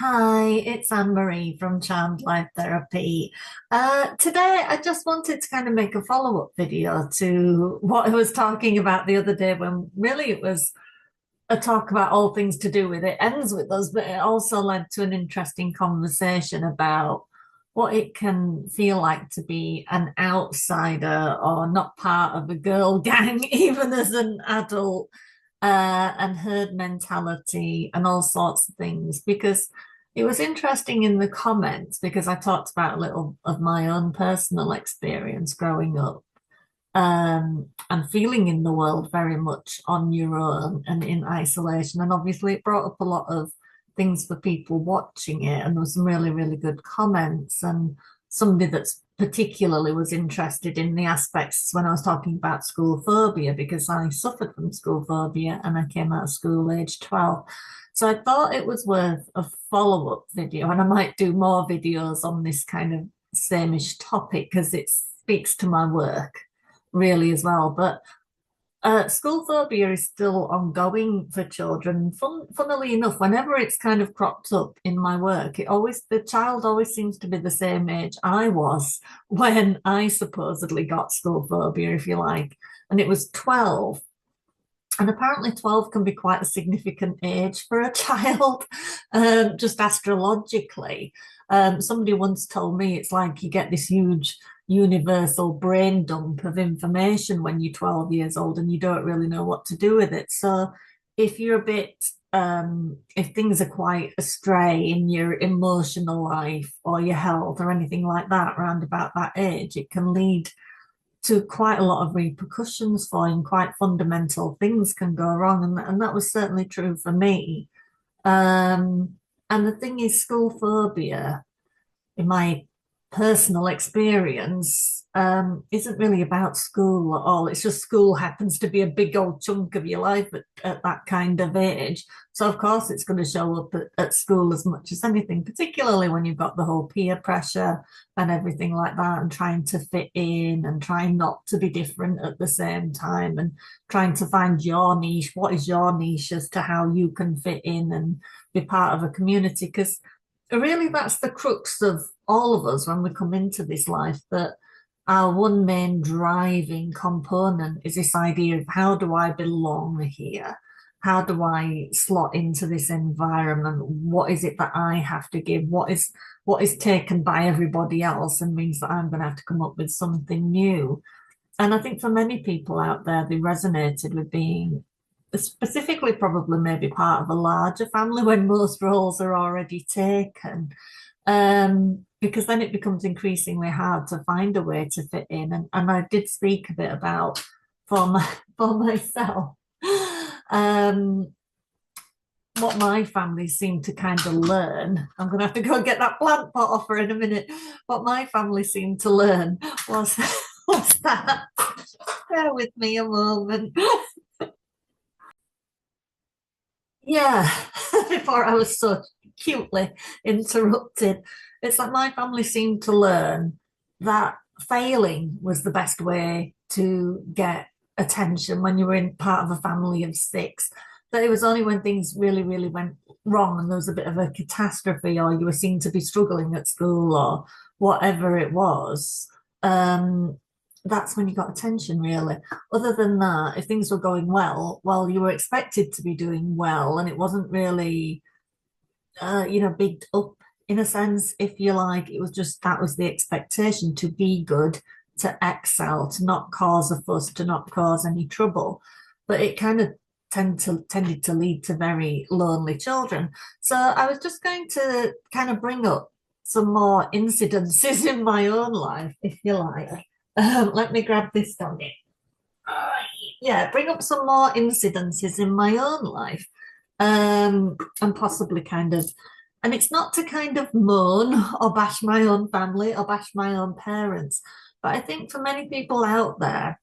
Hi, it's Anne-Marie from Charmed Life Therapy. Today, I just wanted to kind of make a follow-up video to what I was talking about the other day when really it was a talk about all things to do with it ends with us, but it also led to an interesting conversation about what it can feel like to be an outsider or not part of a girl gang, even as an adult, and herd mentality and all sorts of things. Because it was interesting in the comments because I talked about a little of my own personal experience growing up and feeling in the world very much on your own and in isolation. And obviously, it brought up a lot of things for people watching it, and there was some really, really good comments. And somebody that's particularly was interested in the aspects when I was talking about school phobia because I suffered from school phobia and I came out of school aged 12. So I thought it was worth a follow-up video, and I might do more videos on this kind of same-ish topic because it speaks to my work really as well. But school phobia is still ongoing for children. Funnily enough, whenever it's kind of cropped up in my work, the child always seems to be the same age I was when I supposedly got school phobia, if you like, and it was 12. And apparently 12 can be quite a significant age for a child, just astrologically. Somebody once told me it's like you get this huge universal brain dump of information when you're 12 years old and you don't really know what to do with it. So if you're a bit, if things are quite astray in your emotional life or your health or anything like that around about that age, it can lead to quite a lot of repercussions for you, and quite fundamental things can go wrong. And that was certainly true for me. And the thing is, school phobia, in my personal experience, isn't really about school at all. It's just school happens to be a big old chunk of your life at that kind of age. So, of course, it's going to show up at school as much as anything, particularly when you've got the whole peer pressure and everything like that, and trying to fit in and trying not to be different at the same time and trying to find your niche. What is your niche as to how you can fit in and be part of a community? Because really, that's the crux of all of us when we come into this life, that our one main driving component is this idea of how do I belong here? How do I slot into this environment? What is it that I have to give? What is taken by everybody else and means that I'm going to have to come up with something new? And I think for many people out there, they resonated with being specifically probably maybe part of a larger family when most roles are already taken. Because then it becomes increasingly hard to find a way to fit in. And I did speak a bit about for myself um, what my family seemed to kind of learn. I'm going to have to go and get that plant pot off her in a minute. What my family seemed to learn was, was that, bear with me a moment. Yeah, before I was so cutely interrupted. It's like my family seemed to learn that failing was the best way to get attention when you were in part of a family of six. That it was only when things really, really went wrong and there was a bit of a catastrophe, or you were seen to be struggling at school or whatever it was, that's when you got attention, really. Other than that, if things were going well, you were expected to be doing well, and it wasn't really, bigged up in a sense, if you like. It was just that was the expectation to be good, to excel, to not cause a fuss, to not cause any trouble. But it kind of tended to lead to very lonely children. So I was just going to kind of bring up some more incidences in my own life, if you like. Let me grab this doggy. Yeah, bring up some more incidences in my own life, and possibly kind of, and it's not to kind of moan or bash my own family or bash my own parents, but I think for many people out there,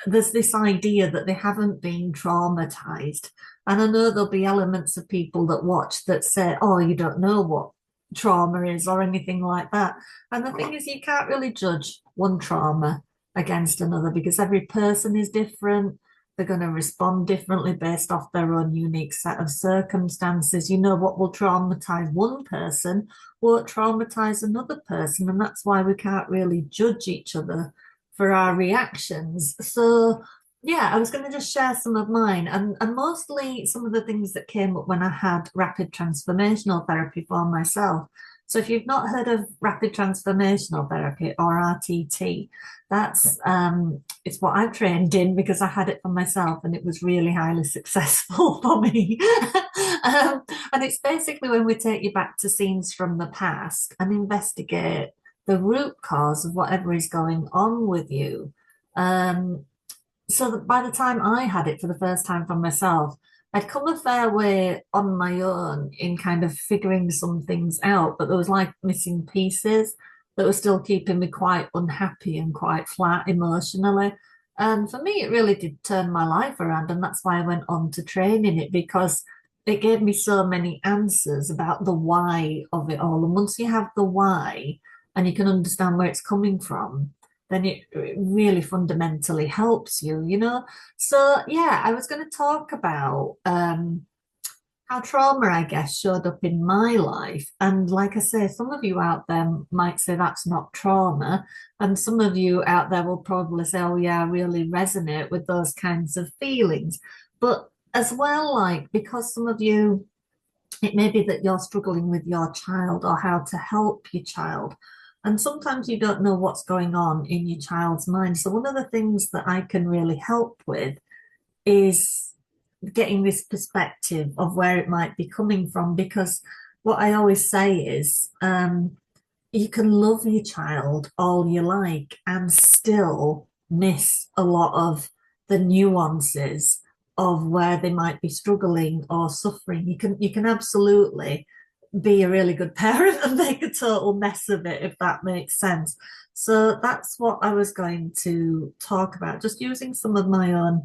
there's this idea that they haven't been traumatized. And I know there'll be elements of people that watch that say, oh, you don't know what trauma is or anything like that. And the thing is, you can't really judge one trauma against another because every person is different. They're going to respond differently based off their own unique set of circumstances. You know, what will traumatize one person won't traumatize another person. And that's why we can't really judge each other for our reactions. So, yeah, I was going to just share some of mine and mostly some of the things that came up when I had rapid transformational therapy for myself. So if you've not heard of rapid transformational therapy or RTT, that's it's what I've trained in because I had it for myself and it was really highly successful for me. um, and it's basically when we take you back to scenes from the past and investigate the root cause of whatever is going on with you. Um, so that by the time I had it for the first time for myself, I'd come a fair way on my own in kind of figuring some things out, but there was like missing pieces that were still keeping me quite unhappy and quite flat emotionally. And for me, it really did turn my life around, and that's why I went on to train in it because it gave me so many answers about the why of it all. And once you have the why and you can understand where it's coming from, then it really fundamentally helps you, you know? So, yeah, I was going to talk about how trauma, I guess, showed up in my life. And like I say, some of you out there might say that's not trauma. And some of you out there will probably say, oh, yeah, I really resonate with those kinds of feelings. But as well, like, because some of you, it may be that you're struggling with your child or how to help your child. And sometimes you don't know what's going on in your child's mind. So, one of the things that I can really help with is getting this perspective of where it might be coming from. Because what I always say is, you can love your child all you like and still miss a lot of the nuances of where they might be struggling or suffering. You can absolutely be a really good parent and make a total mess of it, if that makes sense. So that's what I was going to talk about, just using some of my own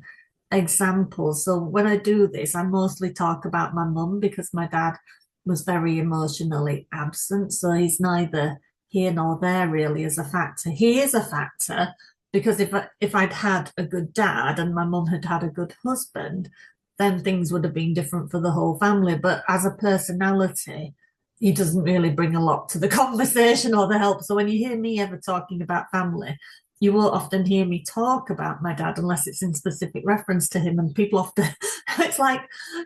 examples. So when I do this, I mostly talk about my mum because my dad was very emotionally absent. So he's neither here nor there really as a factor. He is a factor because if I'd had a good dad and my mum had had a good husband, then things would have been different for the whole family. But as a personality, he doesn't really bring a lot to the conversation or the help. So when you hear me ever talking about family, you won't often hear me talk about my dad unless it's in specific reference to him. And people often, it's like,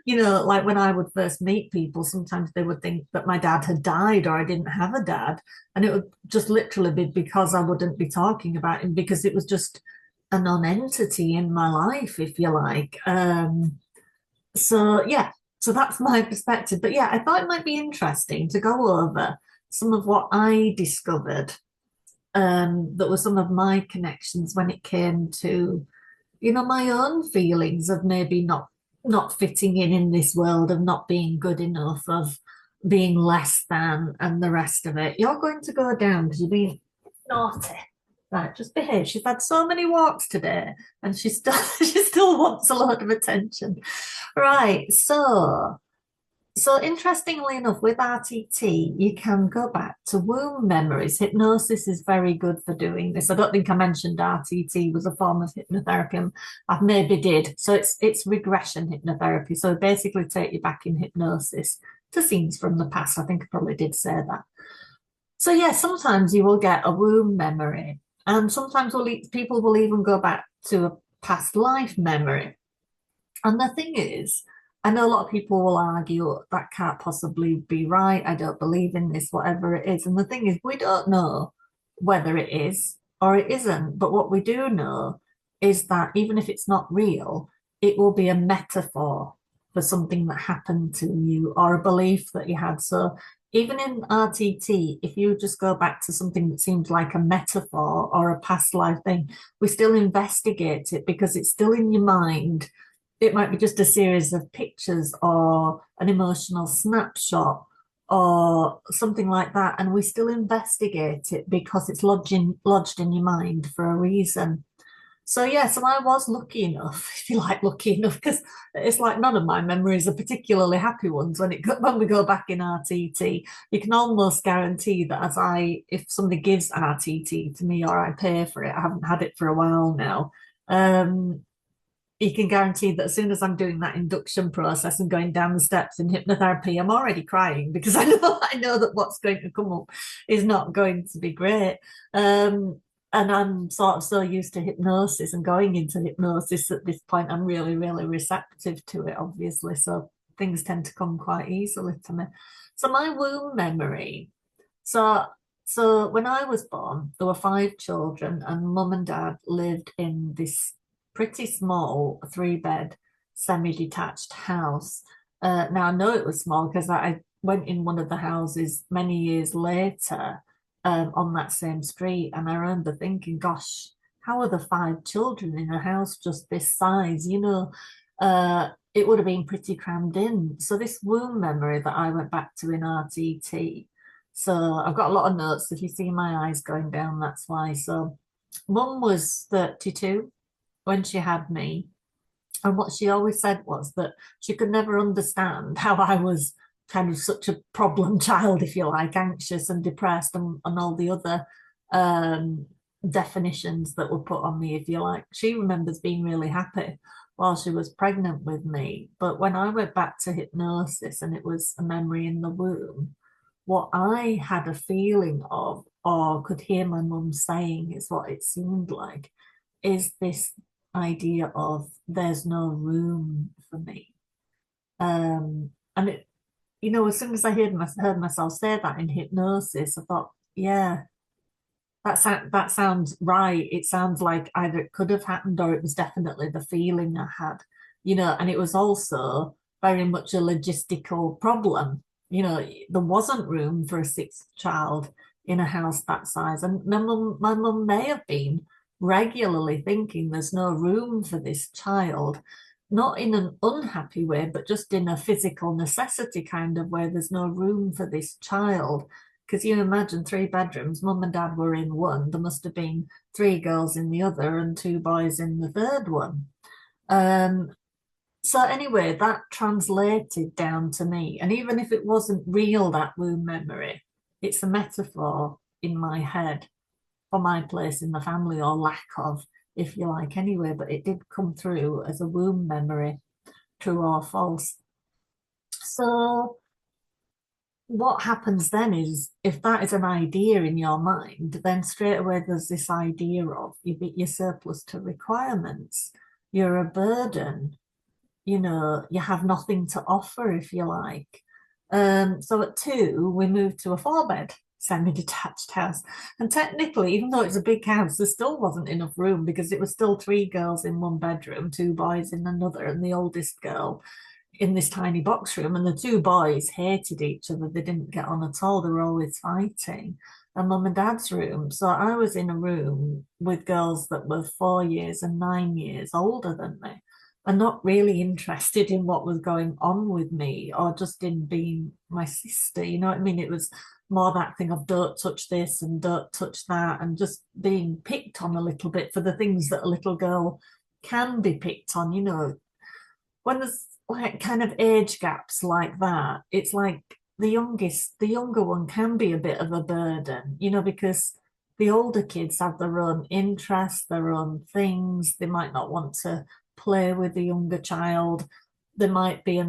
like when I would first meet people, sometimes they would think that my dad had died or I didn't have a dad. And it would just literally be because I wouldn't be talking about him because it was just a non-entity in my life, if you like. So yeah, so that's my perspective. But yeah, I thought it might be interesting to go over some of what I discovered that were some of my connections when it came to, my own feelings of maybe not fitting in this world, of not being good enough, of being less than, and the rest of it. You're going to go down because you've been naughty. Right, just behave. She's had so many walks today, and she still she still wants a lot of attention. Right, so interestingly enough, with RTT, you can go back to womb memories. Hypnosis is very good for doing this. I don't think I mentioned RTT was a form of hypnotherapy. I maybe did. So it's regression hypnotherapy. So basically take you back in hypnosis to scenes from the past. I think I probably did say that. So yeah, sometimes you will get a womb memory, and sometimes people will even go back to a past life memory. And the thing is, I know a lot of people will argue that can't possibly be right. I don't believe in this, whatever it is. And the thing is, we don't know whether it is or it isn't. But what we do know is that even if it's not real, it will be a metaphor for something that happened to you or a belief that you had. So even in RTT, if you just go back to something that seems like a metaphor or a past life thing, we still investigate it because it's still in your mind. It might be just a series of pictures or an emotional snapshot or something like that. And we still investigate it because it's lodged in your mind for a reason. So yeah, so I was lucky enough, if you like, lucky enough, because it's like none of my memories are particularly happy ones. When we go back in RTT, you can almost guarantee that if somebody gives RTT to me or I pay for it, I haven't had it for a while now. you can guarantee that as soon as I'm doing that induction process and going down the steps in hypnotherapy, I'm already crying because I know that what's going to come up is not going to be great. And I'm sort of so used to hypnosis and going into hypnosis at this point, I'm really, really receptive to it, obviously. So things tend to come quite easily to me. So my womb memory. So so when I was born, there were five children, and mum and dad lived in this pretty small three-bed semi-detached house. Now I know it was small because I went in one of the houses many years later, on that same street, and I remember thinking, gosh, how are the five children in a house just this size? It would have been pretty crammed in. So this womb memory that I went back to in RTT. So I've got a lot of notes. If you see my eyes going down, that's why. So mum was 32 when she had me. And what she always said was that she could never understand how I was kind of such a problem child, if you like, anxious and depressed and all the other um, definitions that were put on me, if you like. She remembers being really happy while she was pregnant with me. But when I went back to hypnosis and it was a memory in the womb, what I had a feeling of, or could hear my mum saying, is what it seemed like, is this idea of there's no room for me. And it, as soon as I heard myself say that in hypnosis, I thought, yeah, that sounds right. It sounds like either it could have happened or it was definitely the feeling I had, and it was also very much a logistical problem. There wasn't room for a sixth child in a house that size. And my mum may have been regularly thinking there's no room for this child, not in an unhappy way, but just in a physical necessity kind of way. There's no room for this child. Because you imagine three bedrooms, mum and dad were in one, there must have been three girls in the other and two boys in the third one. So anyway, that translated down to me. And even if it wasn't real, that womb memory, it's a metaphor in my head for my place in the family, or lack of, if you like, anyway. But it did come through as a womb memory, true or false. So what happens then is, if that is an idea in your mind, then straight away there's this idea of you're surplus to requirements, you're a burden, you have nothing to offer, if you like. So at 2, we moved to a 4-bed semi-detached house. And technically, even though it's a big house, there still wasn't enough room because it was still 3 girls in one bedroom, 2 boys in another, and the oldest girl in this tiny box room. And the 2 boys hated each other. They didn't get on at all. They were always fighting. And mum and dad's room. So I was in a room with girls that were 4 years and 9 years older than me, and not really interested in what was going on with me, or just in being my sister. You know what I mean? It was more that thing of don't touch this and don't touch that, and just being picked on a little bit for the things that a little girl can be picked on. When there's like kind of age gaps like that, it's like the younger one can be a bit of a burden, because the older kids have their own interests, their own things. They might not want to play with the younger child. There might be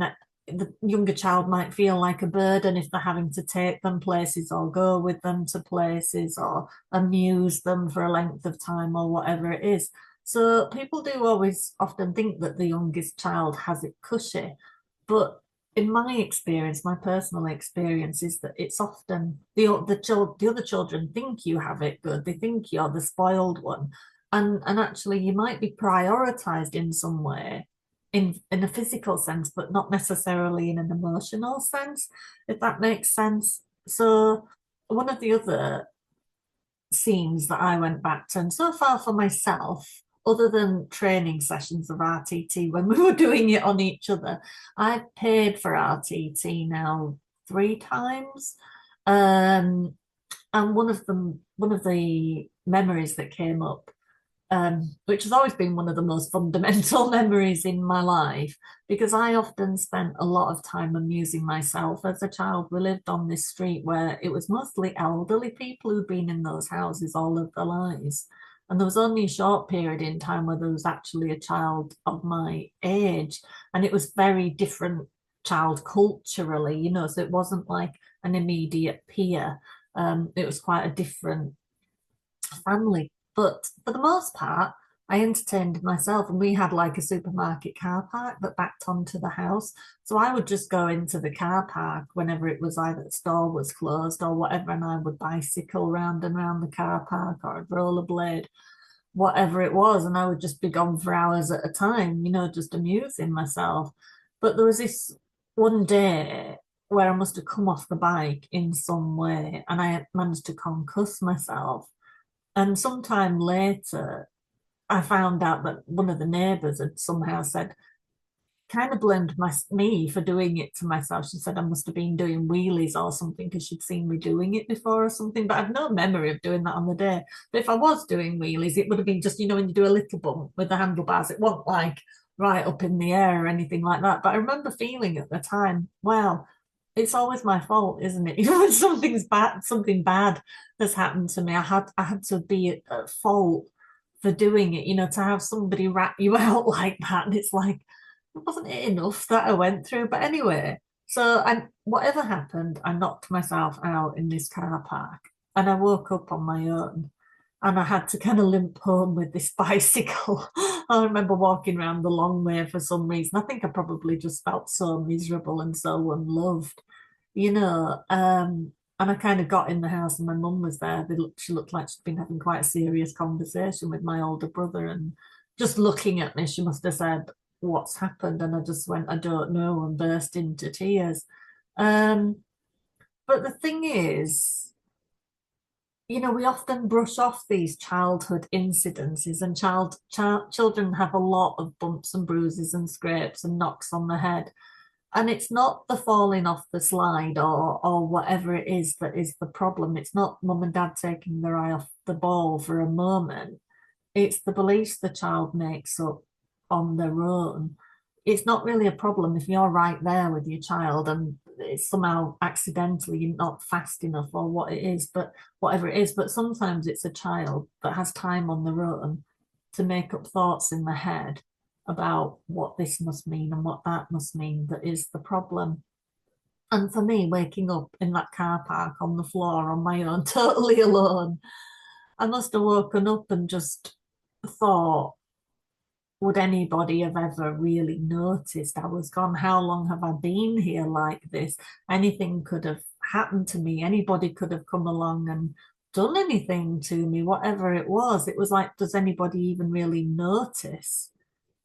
the younger child might feel like a burden if they're having to take them places or go with them to places or amuse them for a length of time or whatever it is. So people do always often think that the youngest child has it cushy, but in my experience, my personal experience is that it's often the other children think you have it good. They think you're the spoiled one, and actually you might be prioritized in some way, in a physical sense, but not necessarily in an emotional sense, if that makes sense. So one of the other scenes that I went back to, and so far for myself, other than training sessions of RTT when we were doing it on each other, I've paid for RTT now 3 times. And one of the memories that came up, which has always been one of the most fundamental memories in my life, because I often spent a lot of time amusing myself. As a child, we lived on this street where it was mostly elderly people who'd been in those houses all of their lives. And there was only a short period in time where there was actually a child of my age, and it was very different child culturally, so it wasn't like an immediate peer. It was quite a different family. But for the most part, I entertained myself, and we had like a supermarket car park that backed onto the house. So I would just go into the car park whenever it was either the store was closed or whatever, and I would bicycle round and round the car park, or I'd rollerblade, whatever it was, and I would just be gone for hours at a time, just amusing myself. But there was this one day where I must have come off the bike in some way, and I managed to concuss myself. And sometime later, I found out that one of the neighbours had somehow said, kind of blamed me for doing it to myself. She said I must have been doing wheelies or something because she'd seen me doing it before or something. But I've no memory of doing that on the day. But if I was doing wheelies, it would have been just, when you do a little bump with the handlebars, it wasn't like right up in the air or anything like that. But I remember feeling at the time, well, it's always my fault, isn't it? When something bad has happened to me, I had to be at fault for doing it, to have somebody rat you out like that. And it's like, wasn't it enough that I went through? But anyway, so whatever happened, I knocked myself out in this car park, and I woke up on my own, and I had to kind of limp home with this bicycle. I remember walking around the long way for some reason. I think I probably just felt so miserable and so unloved, you know. And I kind of got in the house, and my mum was there. She looked like she'd been having quite a serious conversation with my older brother, and just looking at me, she must have said, "What's happened?" And I just went, "I don't know," and burst into tears. Um, but the thing is, we often brush off these childhood incidences, and children have a lot of bumps and bruises and scrapes and knocks on the head. And it's not the falling off the slide or whatever it is that is the problem. It's not mum and dad taking their eye off the ball for a moment. It's the beliefs the child makes up on their own. It's not really a problem if you're right there with your child and it's somehow accidentally you're not fast enough or what it is, but whatever it is. But sometimes it's a child that has time on their own to make up thoughts in the head about what this must mean and what that must mean that is the problem. And for me, waking up in that car park on the floor on my own, totally alone, I must have woken up and just thought, would anybody have ever really noticed I was gone? How long have I been here like this? Anything could have happened to me. Anybody could have come along and done anything to me, whatever it was. It was like, does anybody even really notice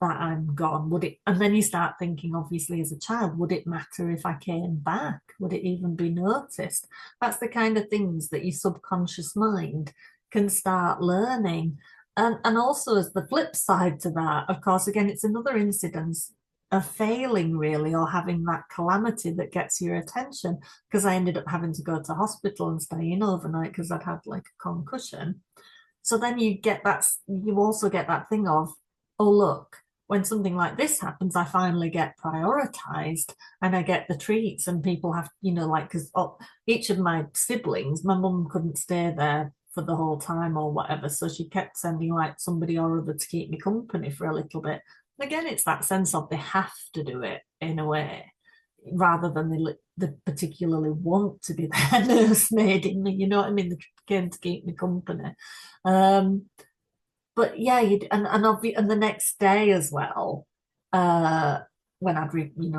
that I'm gone? Would it? And then you start thinking, obviously, as a child, would it matter if I came back? Would it even be noticed? That's the kind of things that your subconscious mind can start learning. And also as the flip side to that, of course, again, it's another incidence of failing really or having that calamity that gets your attention, because I ended up having to go to hospital and stay in overnight because I'd had like a concussion. So then you also get that thing of, oh, look, when something like this happens, I finally get prioritized and I get the treats, and people have, like, because each of my siblings, my mum couldn't stay there for the whole time or whatever. So she kept sending like somebody or other to keep me company for a little bit. And again, it's that sense of they have to do it in a way rather than they particularly want to be there nursemaiding me, you know what I mean? They came to keep me company. Um, but yeah, and the next day as well, when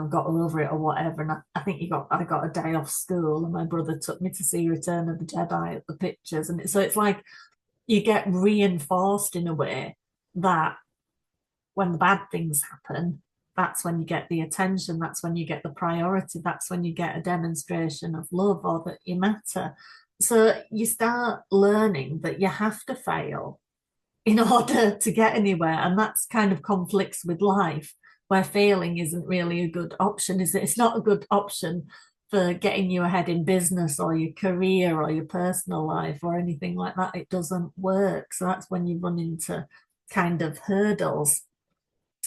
got over it or whatever, and I think I got a day off school, and my brother took me to see Return of the Jedi at the pictures, and so it's like you get reinforced in a way that when the bad things happen, that's when you get the attention, that's when you get the priority, that's when you get a demonstration of love or that you matter. So you start learning that you have to fail in order to get anywhere. And that's kind of conflicts with life, where failing isn't really a good option, is it? It's not a good option for getting you ahead in business or your career or your personal life or anything like that. It doesn't work. So that's when you run into kind of hurdles.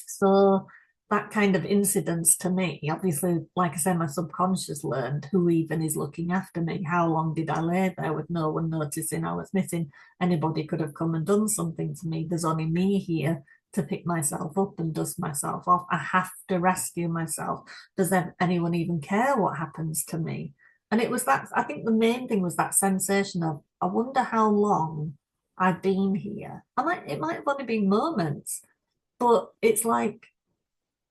So that kind of incidence to me, obviously, like I said, my subconscious learned who even is looking after me. How long did I lay there with no one noticing I was missing? Anybody could have come and done something to me. There's only me here to pick myself up and dust myself off. I have to rescue myself. Does anyone even care what happens to me? And it was that, I think the main thing was that sensation of, I wonder how long I've been here. It might have only been moments, but it's like,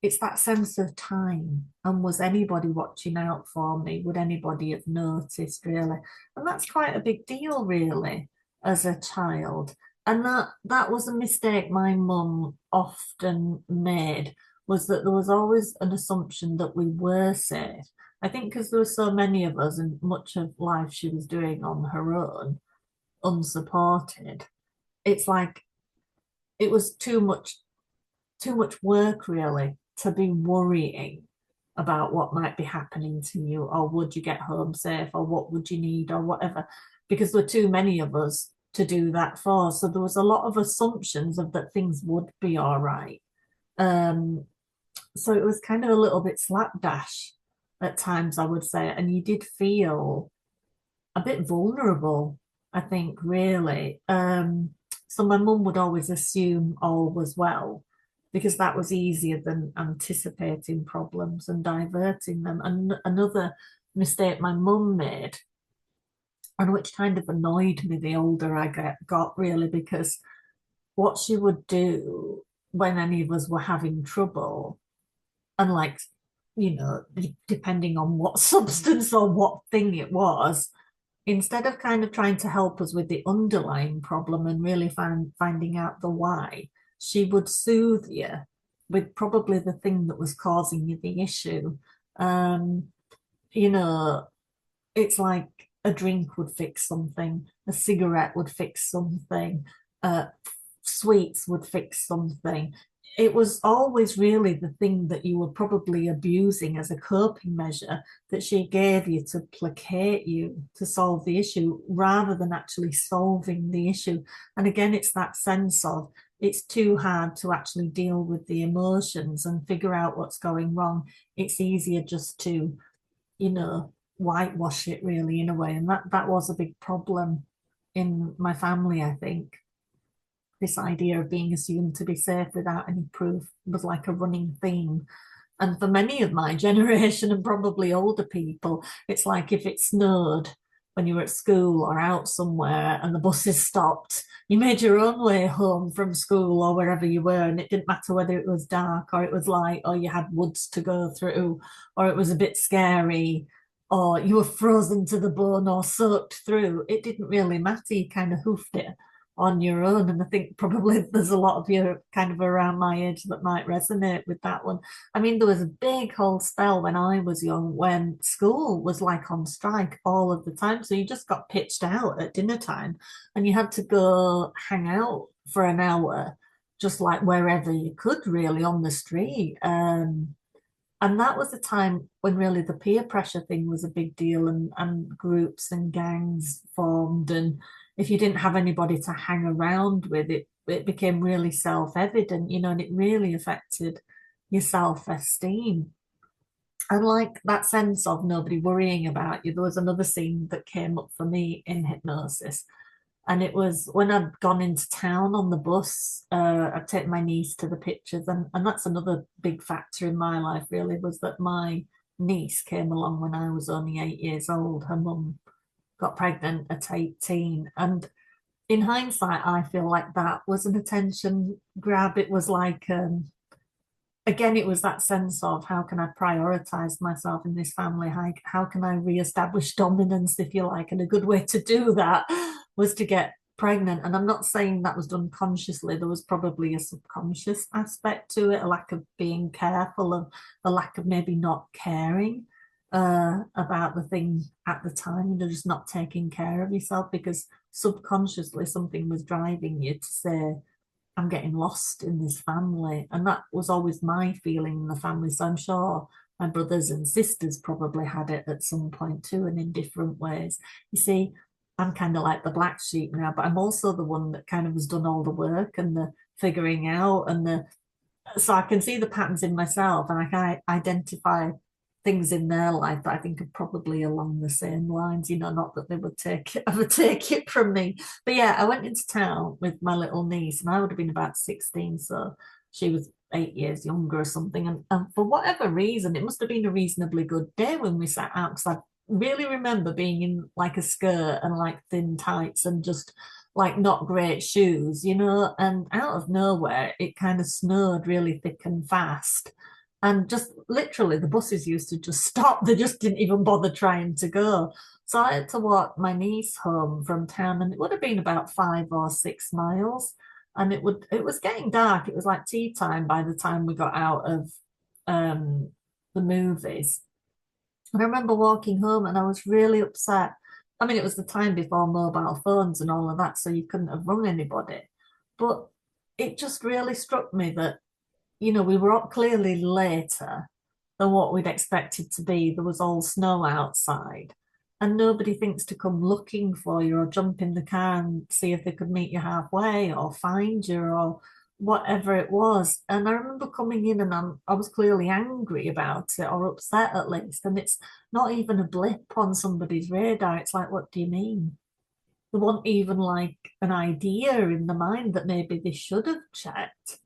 it's that sense of time. And was anybody watching out for me? Would anybody have noticed, really? And that's quite a big deal, really, as a child. And that was a mistake my mum often made, was that there was always an assumption that we were safe. I think because there were so many of us and much of life she was doing on her own, unsupported. It's like it was too much work, really, to be worrying about what might be happening to you, or would you get home safe, or what would you need, or whatever, because there were too many of us to do that for. So there was a lot of assumptions of that things would be all right. So it was kind of a little bit slapdash at times, I would say, and you did feel a bit vulnerable, I think, really. So my mum would always assume all was well because that was easier than anticipating problems and diverting them. And another mistake my mum made, and which kind of annoyed me the older I got really, because what she would do when any of us were having trouble, and like, depending on what substance or what thing it was, instead of kind of trying to help us with the underlying problem and really finding out the why, she would soothe you with probably the thing that was causing you the issue. Um, you know, it's like a drink would fix something, a cigarette would fix something, sweets would fix something. It was always really the thing that you were probably abusing as a coping measure that she gave you to placate you to solve the issue rather than actually solving the issue. And again, it's that sense of it's too hard to actually deal with the emotions and figure out what's going wrong. It's easier just to, whitewash it really in a way. And that was a big problem in my family, I think. This idea of being assumed to be safe without any proof was like a running theme. And for many of my generation and probably older people, it's like if it snowed when you were at school or out somewhere and the buses stopped, you made your own way home from school or wherever you were, and it didn't matter whether it was dark or it was light or you had woods to go through or it was a bit scary or you were frozen to the bone or soaked through. It didn't really matter. You kind of hoofed it on your own. And I think probably there's a lot of you kind of around my age that might resonate with that one. I mean, there was a big whole spell when I was young when school was like on strike all of the time. So you just got pitched out at dinner time and you had to go hang out for an hour, just like wherever you could really on the street. And that was the time when really the peer pressure thing was a big deal and groups and gangs formed. And if you didn't have anybody to hang around with, it became really self-evident, and it really affected your self-esteem. And like that sense of nobody worrying about you, there was another scene that came up for me in hypnosis. And it was when I'd gone into town on the bus, I'd taken my niece to the pictures. And that's another big factor in my life, really, was that my niece came along when I was only 8 years old. Her mum got pregnant at 18. And in hindsight, I feel like that was an attention grab. It was like, again, it was that sense of how can I prioritize myself in this family? How can I reestablish dominance, if you like? And a good way to do that was to get pregnant. And I'm not saying that was done consciously. There was probably a subconscious aspect to it, a lack of being careful, a lack of maybe not caring about the thing at the time, just not taking care of yourself because subconsciously something was driving you to say, I'm getting lost in this family. And that was always my feeling in the family. So I'm sure my brothers and sisters probably had it at some point too, and in different ways. You see, I'm kind of like the black sheep now, but I'm also the one that kind of has done all the work and the figuring out and the So I can see the patterns in myself and I can identify things in their life that I think are probably along the same lines, not that they would ever take it from me. But yeah, I went into town with my little niece and I would have been about 16, so she was 8 years younger or something. And for whatever reason, it must have been a reasonably good day when we sat out because I really remember being in like a skirt and like thin tights and just like not great shoes, and out of nowhere it kind of snowed really thick and fast. And just literally the buses used to just stop. They just didn't even bother trying to go. So I had to walk my niece home from town and it would have been about 5 or 6 miles. And it was getting dark. It was like tea time by the time we got out of um the movies. And I remember walking home and I was really upset. I mean, it was the time before mobile phones and all of that, so you couldn't have rung anybody. But it just really struck me that, we were up clearly later than what we'd expected to be. There was all snow outside, and nobody thinks to come looking for you or jump in the car and see if they could meet you halfway or find you or whatever it was. And I remember coming in and I was clearly angry about it or upset at least. And it's not even a blip on somebody's radar. It's like, what do you mean? There wasn't even like an idea in the mind that maybe they should have checked.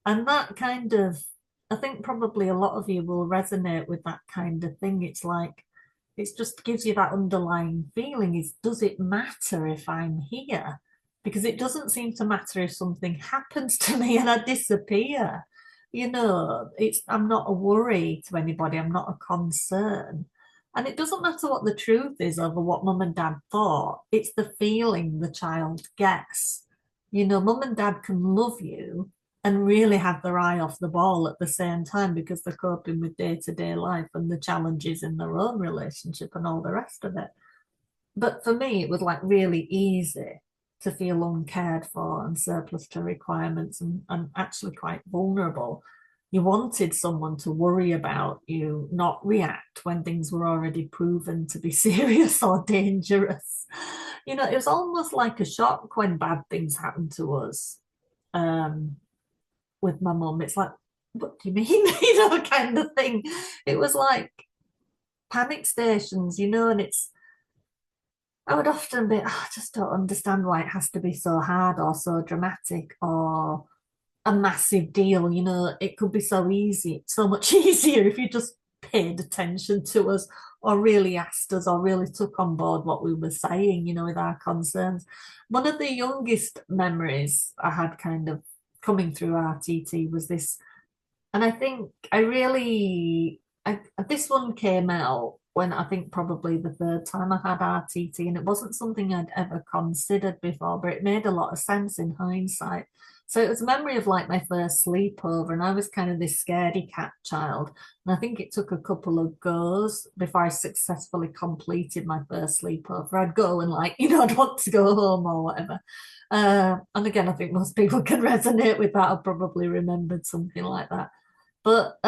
And that kind of, I think probably a lot of you will resonate with that kind of thing. It's like, it just gives you that underlying feeling is, does it matter if I'm here? Because it doesn't seem to matter if something happens to me and I disappear. I'm not a worry to anybody. I'm not a concern. And it doesn't matter what the truth is over what mum and dad thought. It's the feeling the child gets. Mum and dad can love you and really have their eye off the ball at the same time because they're coping with day-to-day life and the challenges in their own relationship and all the rest of it. But for me, it was like really easy to feel uncared for and surplus to requirements and actually quite vulnerable. You wanted someone to worry about you, not react when things were already proven to be serious or dangerous. It was almost like a shock when bad things happened to us. With my mum, it's like, what do you mean? Kind of thing. It was like panic stations, and I would often be, I just don't understand why it has to be so hard or so dramatic or a massive deal. It could be so easy, so much easier if you just paid attention to us or really asked us or really took on board what we were saying, with our concerns. One of the youngest memories I had kind of coming through RTT was this, and I think this one came out when I think probably the third time I had RTT, and it wasn't something I'd ever considered before, but it made a lot of sense in hindsight. So it was a memory of like my first sleepover, and I was kind of this scaredy cat child. And I think it took a couple of goes before I successfully completed my first sleepover. I'd go and like, I'd want to go home or whatever. And again, I think most people can resonate with that. I probably remembered something like that. But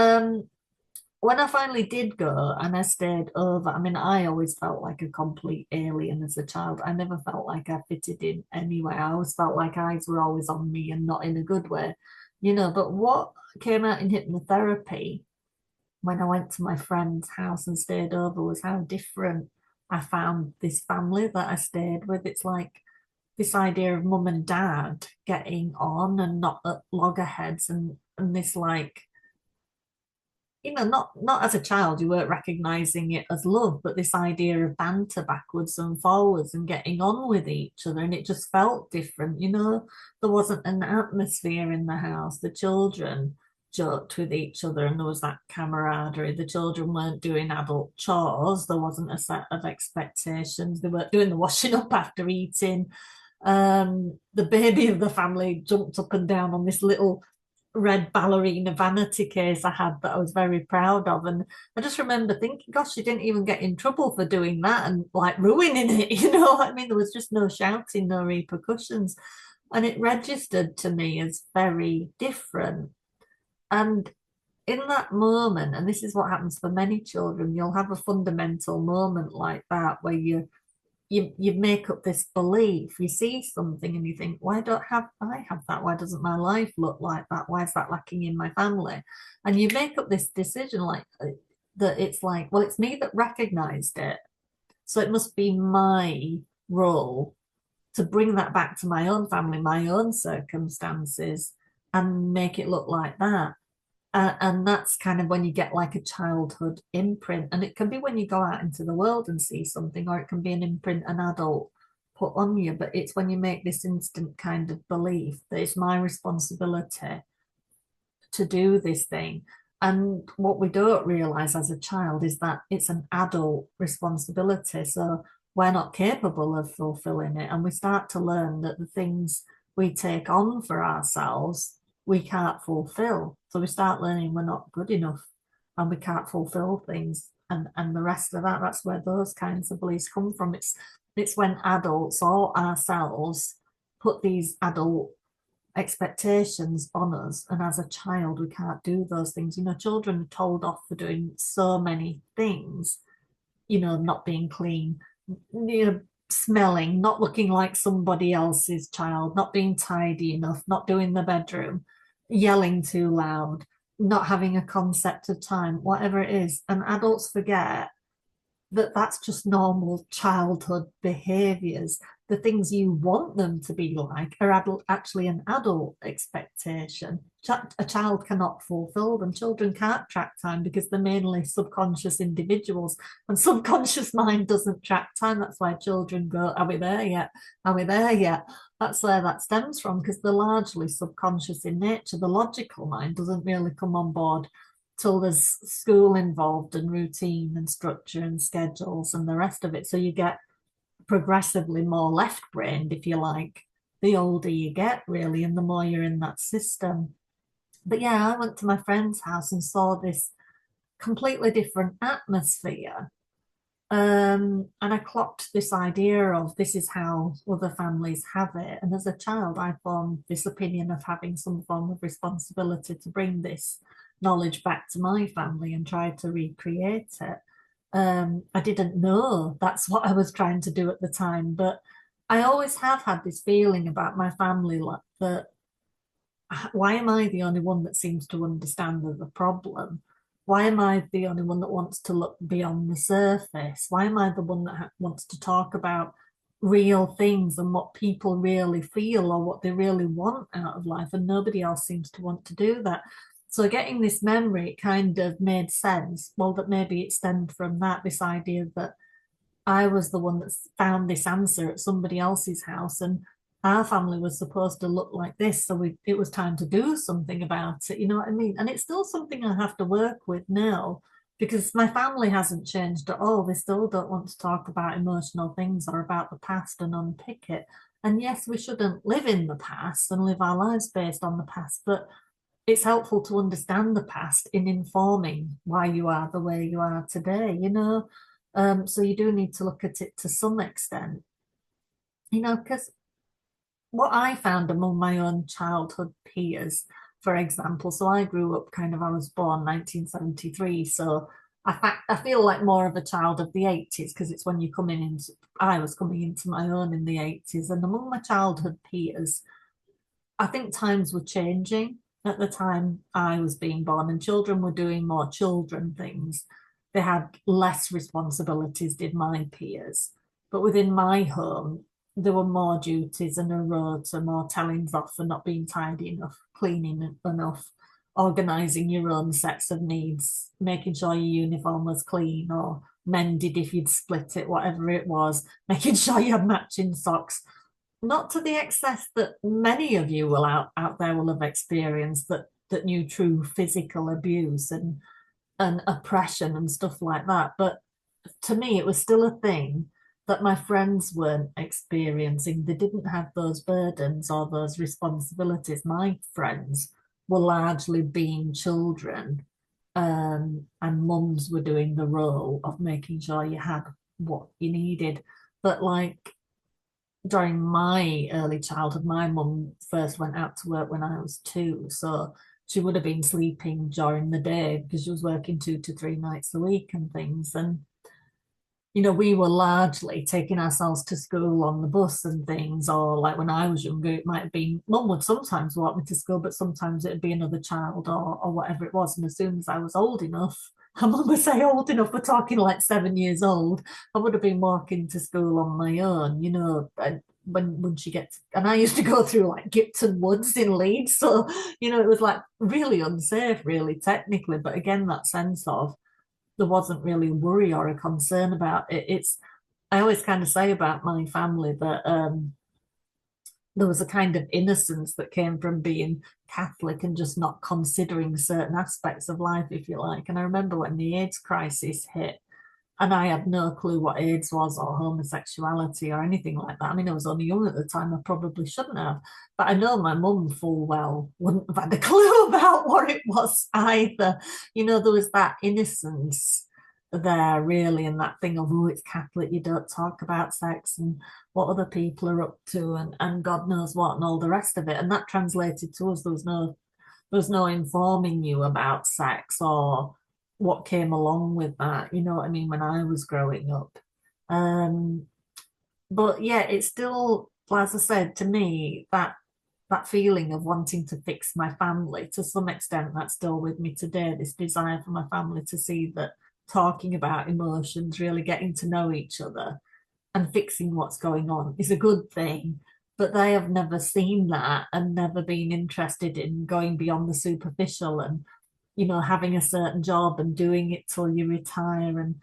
when I finally did go and I stayed over, I mean, I always felt like a complete alien as a child. I never felt like I fitted in anywhere. I always felt like eyes were always on me and not in a good way, But what came out in hypnotherapy when I went to my friend's house and stayed over was how different I found this family that I stayed with. It's like this idea of mum and dad getting on and not at loggerheads and this like not as a child, you weren't recognizing it as love, but this idea of banter backwards and forwards and getting on with each other. And it just felt different. There wasn't an atmosphere in the house. The children joked with each other and there was that camaraderie. The children weren't doing adult chores. There wasn't a set of expectations. They weren't doing the washing up after eating. The baby of the family jumped up and down on this little red ballerina vanity case I had that I was very proud of. And I just remember thinking, gosh, she didn't even get in trouble for doing that and like ruining it, I mean, there was just no shouting, no repercussions. And it registered to me as very different. And in that moment, and this is what happens for many children, you'll have a fundamental moment like that where you make up this belief. You see something and you think, why don't have I have that? Why doesn't my life look like that? Why is that lacking in my family? And you make up this decision like that it's like, well, it's me that recognized it. So it must be my role to bring that back to my own family, my own circumstances, and make it look like that. And that's kind of when you get like a childhood imprint. And it can be when you go out into the world and see something, or it can be an imprint an adult put on you. But it's when you make this instant kind of belief that it's my responsibility to do this thing. And what we don't realize as a child is that it's an adult responsibility. So we're not capable of fulfilling it. And we start to learn that the things we take on for ourselves, we can't fulfill. So we start learning we're not good enough and we can't fulfill things. And the rest of that, that's where those kinds of beliefs come from. It's when adults or ourselves put these adult expectations on us, and as a child we can't do those things. Children are told off for doing so many things, not being clean, smelling, not looking like somebody else's child, not being tidy enough, not doing the bedroom, yelling too loud, not having a concept of time, whatever it is. And adults forget that that's just normal childhood behaviors. The things you want them to be like are actually an adult expectation. A child cannot fulfill them. Children can't track time because they're mainly subconscious individuals, and subconscious mind doesn't track time. That's why children go, are we there yet? Are we there yet? That's where that stems from, because they're largely subconscious in nature. The logical mind doesn't really come on board till there's school involved and routine and structure and schedules and the rest of it. So you get progressively more left-brained, if you like, the older you get, really, and the more you're in that system. But yeah, I went to my friend's house and saw this completely different atmosphere. And I clocked this idea of this is how other families have it. And as a child, I formed this opinion of having some form of responsibility to bring this knowledge back to my family and try to recreate it. I didn't know that's what I was trying to do at the time, but I always have had this feeling about my family like that. Why am I the only one that seems to understand the problem? Why am I the only one that wants to look beyond the surface? Why am I the one that wants to talk about real things and what people really feel or what they really want out of life? And nobody else seems to want to do that. So getting this memory kind of made sense. Well, that maybe it stemmed from that, this idea that I was the one that found this answer at somebody else's house, and our family was supposed to look like this. So it was time to do something about it. You know what I mean? And it's still something I have to work with now, because my family hasn't changed at all. They still don't want to talk about emotional things or about the past and unpick it. And yes, we shouldn't live in the past and live our lives based on the past, but it's helpful to understand the past in informing why you are the way you are today. So you do need to look at it to some extent, because what I found among my own childhood peers, for example, so I grew up I was born 1973, so I feel like more of a child of the 80s because it's when I was coming into my own in the 80s. And among my childhood peers, I think times were changing at the time I was being born, and children were doing more children things. They had less responsibilities, did my peers. But within my home, there were more duties and a rota, more tellings off for not being tidy enough, cleaning enough, organising your own sets of needs, making sure your uniform was clean or mended if you'd split it, whatever it was, making sure you had matching socks. Not to the excess that many of you out there will have experienced, that knew true physical abuse and oppression and stuff like that. But to me, it was still a thing that my friends weren't experiencing. They didn't have those burdens or those responsibilities. My friends were largely being children, and mums were doing the role of making sure you had what you needed. But like during my early childhood, my mum first went out to work when I was 2. So she would have been sleeping during the day because she was working 2 to 3 nights a week and things. And we were largely taking ourselves to school on the bus and things, or like when I was younger, it might have been mum would sometimes walk me to school, but sometimes it'd be another child or whatever it was. And as soon as I was old enough, I mum would say old enough, we're talking like 7 years old, I would have been walking to school on my own, and when she gets, and I used to go through like Gipton Woods in Leeds, so it was like really unsafe, really technically, but again, that sense of there wasn't really a worry or a concern about it. I always kind of say about my family that there was a kind of innocence that came from being Catholic and just not considering certain aspects of life, if you like. And I remember when the AIDS crisis hit, and I had no clue what AIDS was or homosexuality or anything like that. I mean, I was only young at the time. I probably shouldn't have. But I know my mum full well wouldn't have had a clue about what it was either. There was that innocence there, really, and that thing of, oh, it's Catholic, you don't talk about sex and what other people are up to and God knows what and all the rest of it. And that translated to us. There was no informing you about sex or what came along with that, you know what I mean, when I was growing up. Um, but yeah, it's still, as I said, to me, that feeling of wanting to fix my family, to some extent, that's still with me today, this desire for my family to see that talking about emotions, really getting to know each other and fixing what's going on is a good thing. But they have never seen that and never been interested in going beyond the superficial and having a certain job and doing it till you retire and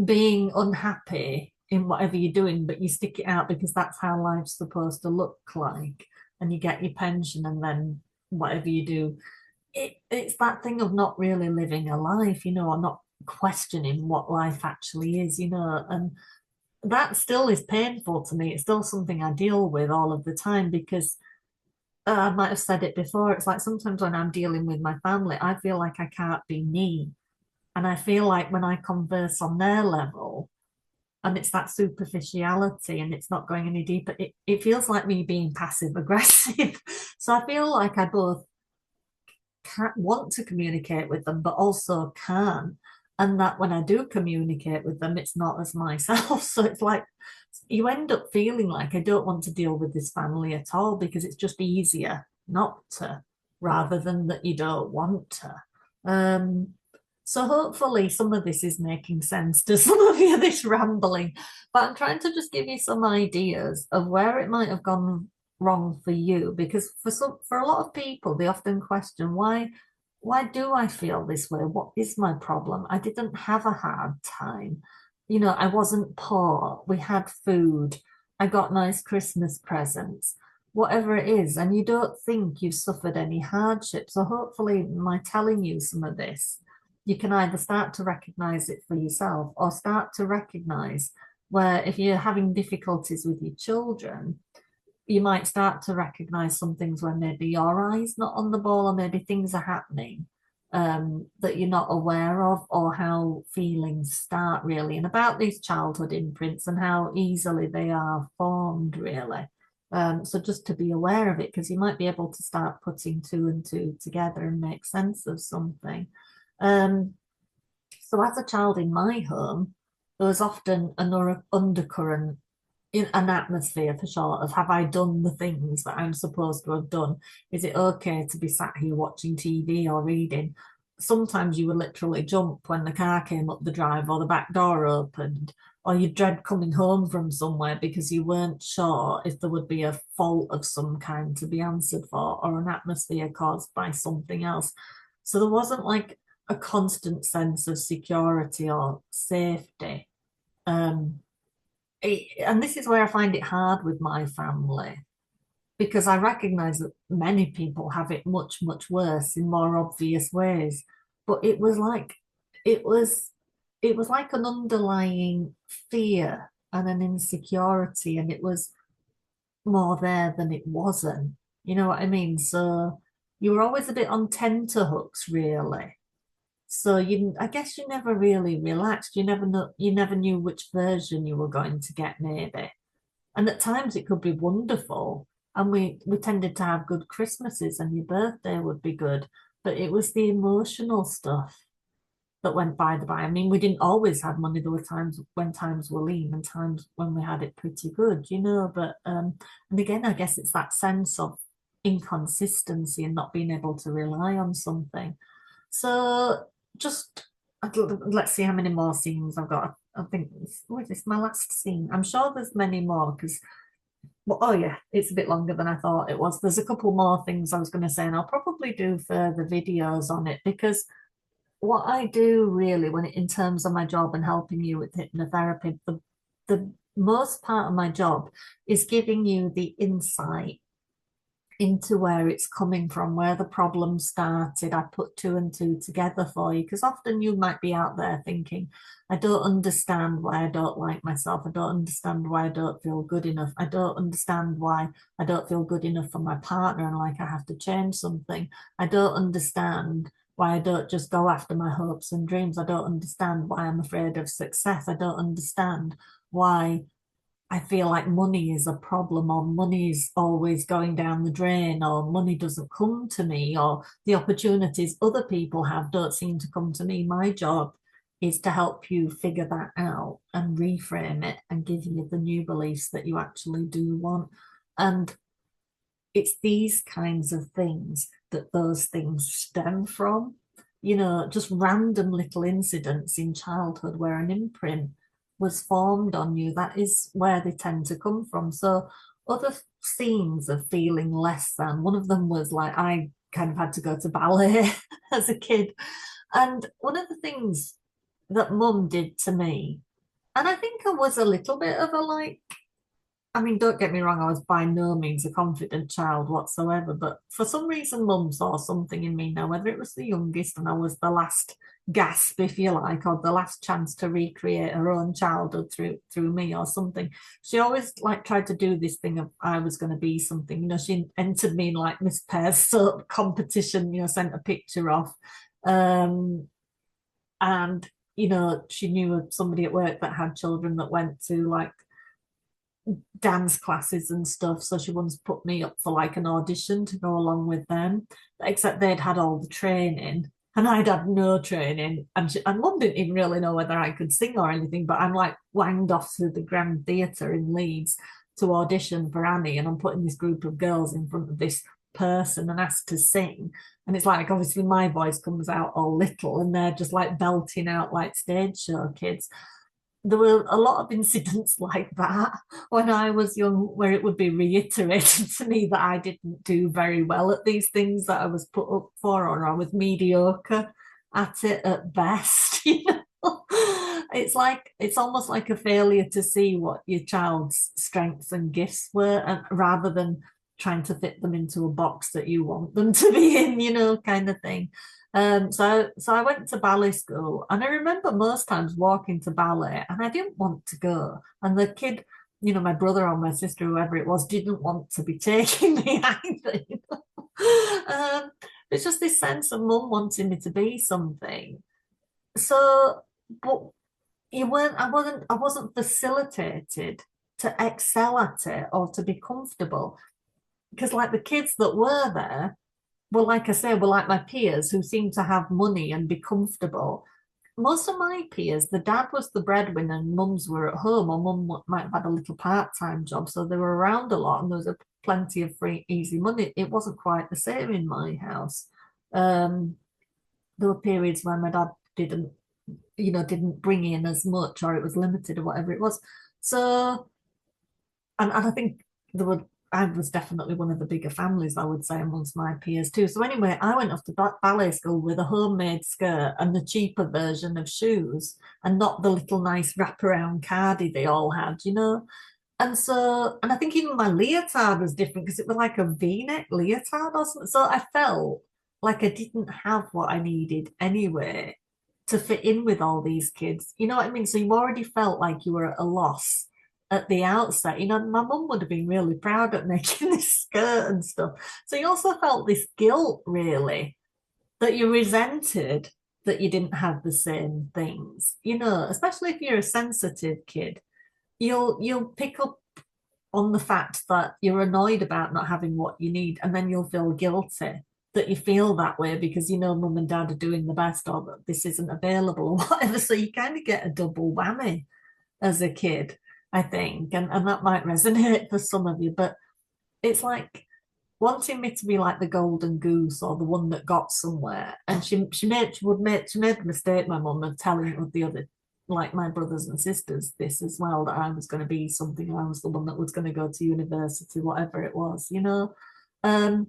being unhappy in whatever you're doing, but you stick it out because that's how life's supposed to look like. And you get your pension and then whatever you do. It's that thing of not really living a life, or not questioning what life actually is, and that still is painful to me. It's still something I deal with all of the time because I might have said it before. It's like sometimes when I'm dealing with my family, I feel like I can't be me. And I feel like when I converse on their level, and it's that superficiality and it's not going any deeper, it feels like me being passive aggressive. So I feel like I both can't want to communicate with them, but also can. And that when I do communicate with them, it's not as myself. So it's like you end up feeling like I don't want to deal with this family at all because it's just easier not to, rather than that you don't want to. Um, so hopefully some of this is making sense to some of you, this rambling, but I'm trying to just give you some ideas of where it might have gone wrong for you, because for a lot of people they often question why do I feel this way? What is my problem? I didn't have a hard time. I wasn't poor. We had food. I got nice Christmas presents, whatever it is. And you don't think you've suffered any hardship. So hopefully, by telling you some of this, you can either start to recognize it for yourself or start to recognize where if you're having difficulties with your children, you might start to recognize some things where maybe your eyes not on the ball or maybe things are happening that you're not aware of, or how feelings start really, and about these childhood imprints and how easily they are formed really. So just to be aware of it, because you might be able to start putting two and two together and make sense of something. So as a child in my home, there was often an undercurrent in an atmosphere for sure of, have I done the things that I'm supposed to have done? Is it okay to be sat here watching TV or reading? Sometimes you would literally jump when the car came up the drive or the back door opened, or you dread coming home from somewhere because you weren't sure if there would be a fault of some kind to be answered for or an atmosphere caused by something else. So there wasn't like a constant sense of security or safety. Um, and this is where I find it hard with my family because I recognize that many people have it much, much worse in more obvious ways. But it was it was like an underlying fear and an insecurity, and it was more there than it wasn't. You know what I mean? So you were always a bit on tenterhooks, really. So I guess you never really relaxed. You never knew which version you were going to get, maybe. And at times it could be wonderful. And we tended to have good Christmases and your birthday would be good. But it was the emotional stuff that went by the by. I mean, we didn't always have money. There were times when times were lean and times when we had it pretty good, but and again, I guess it's that sense of inconsistency and not being able to rely on something. So just let's see how many more scenes I've got. I think what is this, my last scene? I'm sure there's many more because well, oh yeah, it's a bit longer than I thought it was. There's a couple more things I was going to say, and I'll probably do further videos on it because what I do really when in terms of my job and helping you with hypnotherapy, the most part of my job is giving you the insight into where it's coming from, where the problem started. I put two and two together for you because often you might be out there thinking, I don't understand why I don't like myself. I don't understand why I don't feel good enough. I don't understand why I don't feel good enough for my partner and like I have to change something. I don't understand why I don't just go after my hopes and dreams. I don't understand why I'm afraid of success. I don't understand why I feel like money is a problem, or money is always going down the drain, or money doesn't come to me, or the opportunities other people have don't seem to come to me. My job is to help you figure that out and reframe it and give you the new beliefs that you actually do want. And it's these kinds of things that those things stem from. Just random little incidents in childhood where an imprint was formed on you. That is where they tend to come from. So other scenes of feeling less than, one of them was like I kind of had to go to ballet as a kid. And one of the things that mum did to me, and I think I was a little bit of a like, I mean, don't get me wrong, I was by no means a confident child whatsoever, but for some reason, mum saw something in me now, whether it was the youngest and I was the last gasp, if you like, or the last chance to recreate her own childhood through me or something. She always like tried to do this thing of I was going to be something. She entered me in like Miss Pear's soap competition, sent a picture off. And, she knew of somebody at work that had children that went to like dance classes and stuff. So she once put me up for like an audition to go along with them, except they'd had all the training and I'd had no training. And mum didn't even really know whether I could sing or anything, but I'm like wanged off to the Grand Theatre in Leeds to audition for Annie. And I'm putting this group of girls in front of this person and asked to sing. And it's like, obviously my voice comes out all little and they're just like belting out like stage show kids. There were a lot of incidents like that when I was young, where it would be reiterated to me that I didn't do very well at these things that I was put up for, or I was mediocre at it at best. It's almost like a failure to see what your child's strengths and gifts were, and rather than trying to fit them into a box that you want them to be in, kind of thing. So I went to ballet school, and I remember most times walking to ballet, and I didn't want to go. And the kid, my brother or my sister, whoever it was, didn't want to be taking me either. It's just this sense of mum wanting me to be something. So, but I wasn't facilitated to excel at it or to be comfortable, because like the kids that were there, well, like I say, were like my peers who seemed to have money and be comfortable. Most of my peers, the dad was the breadwinner and mums were at home, or mum might have had a little part-time job, so they were around a lot and there was plenty of free, easy money. It wasn't quite the same in my house. There were periods when my dad didn't bring in as much, or it was limited or whatever it was. So, and I think I was definitely one of the bigger families, I would say, amongst my peers too. So anyway, I went off to ballet school with a homemade skirt and the cheaper version of shoes, and not the little nice wraparound cardi they all had. And I think even my leotard was different because it was like a V-neck leotard or something. So I felt like I didn't have what I needed anyway to fit in with all these kids. You know what I mean? So you already felt like you were at a loss at the outset. My mum would have been really proud at making this skirt and stuff. So you also felt this guilt, really, that you resented that you didn't have the same things. Especially if you're a sensitive kid, you'll pick up on the fact that you're annoyed about not having what you need, and then you'll feel guilty that you feel that way because you know mum and dad are doing the best or that this isn't available or whatever. So you kind of get a double whammy as a kid, I think. And that might resonate for some of you, but it's like wanting me to be like the golden goose or the one that got somewhere. And she made the mistake, my mum, of telling the other, like my brothers and sisters, this as well, that I was going to be something. I was the one that was going to go to university, whatever it was, you know. Um,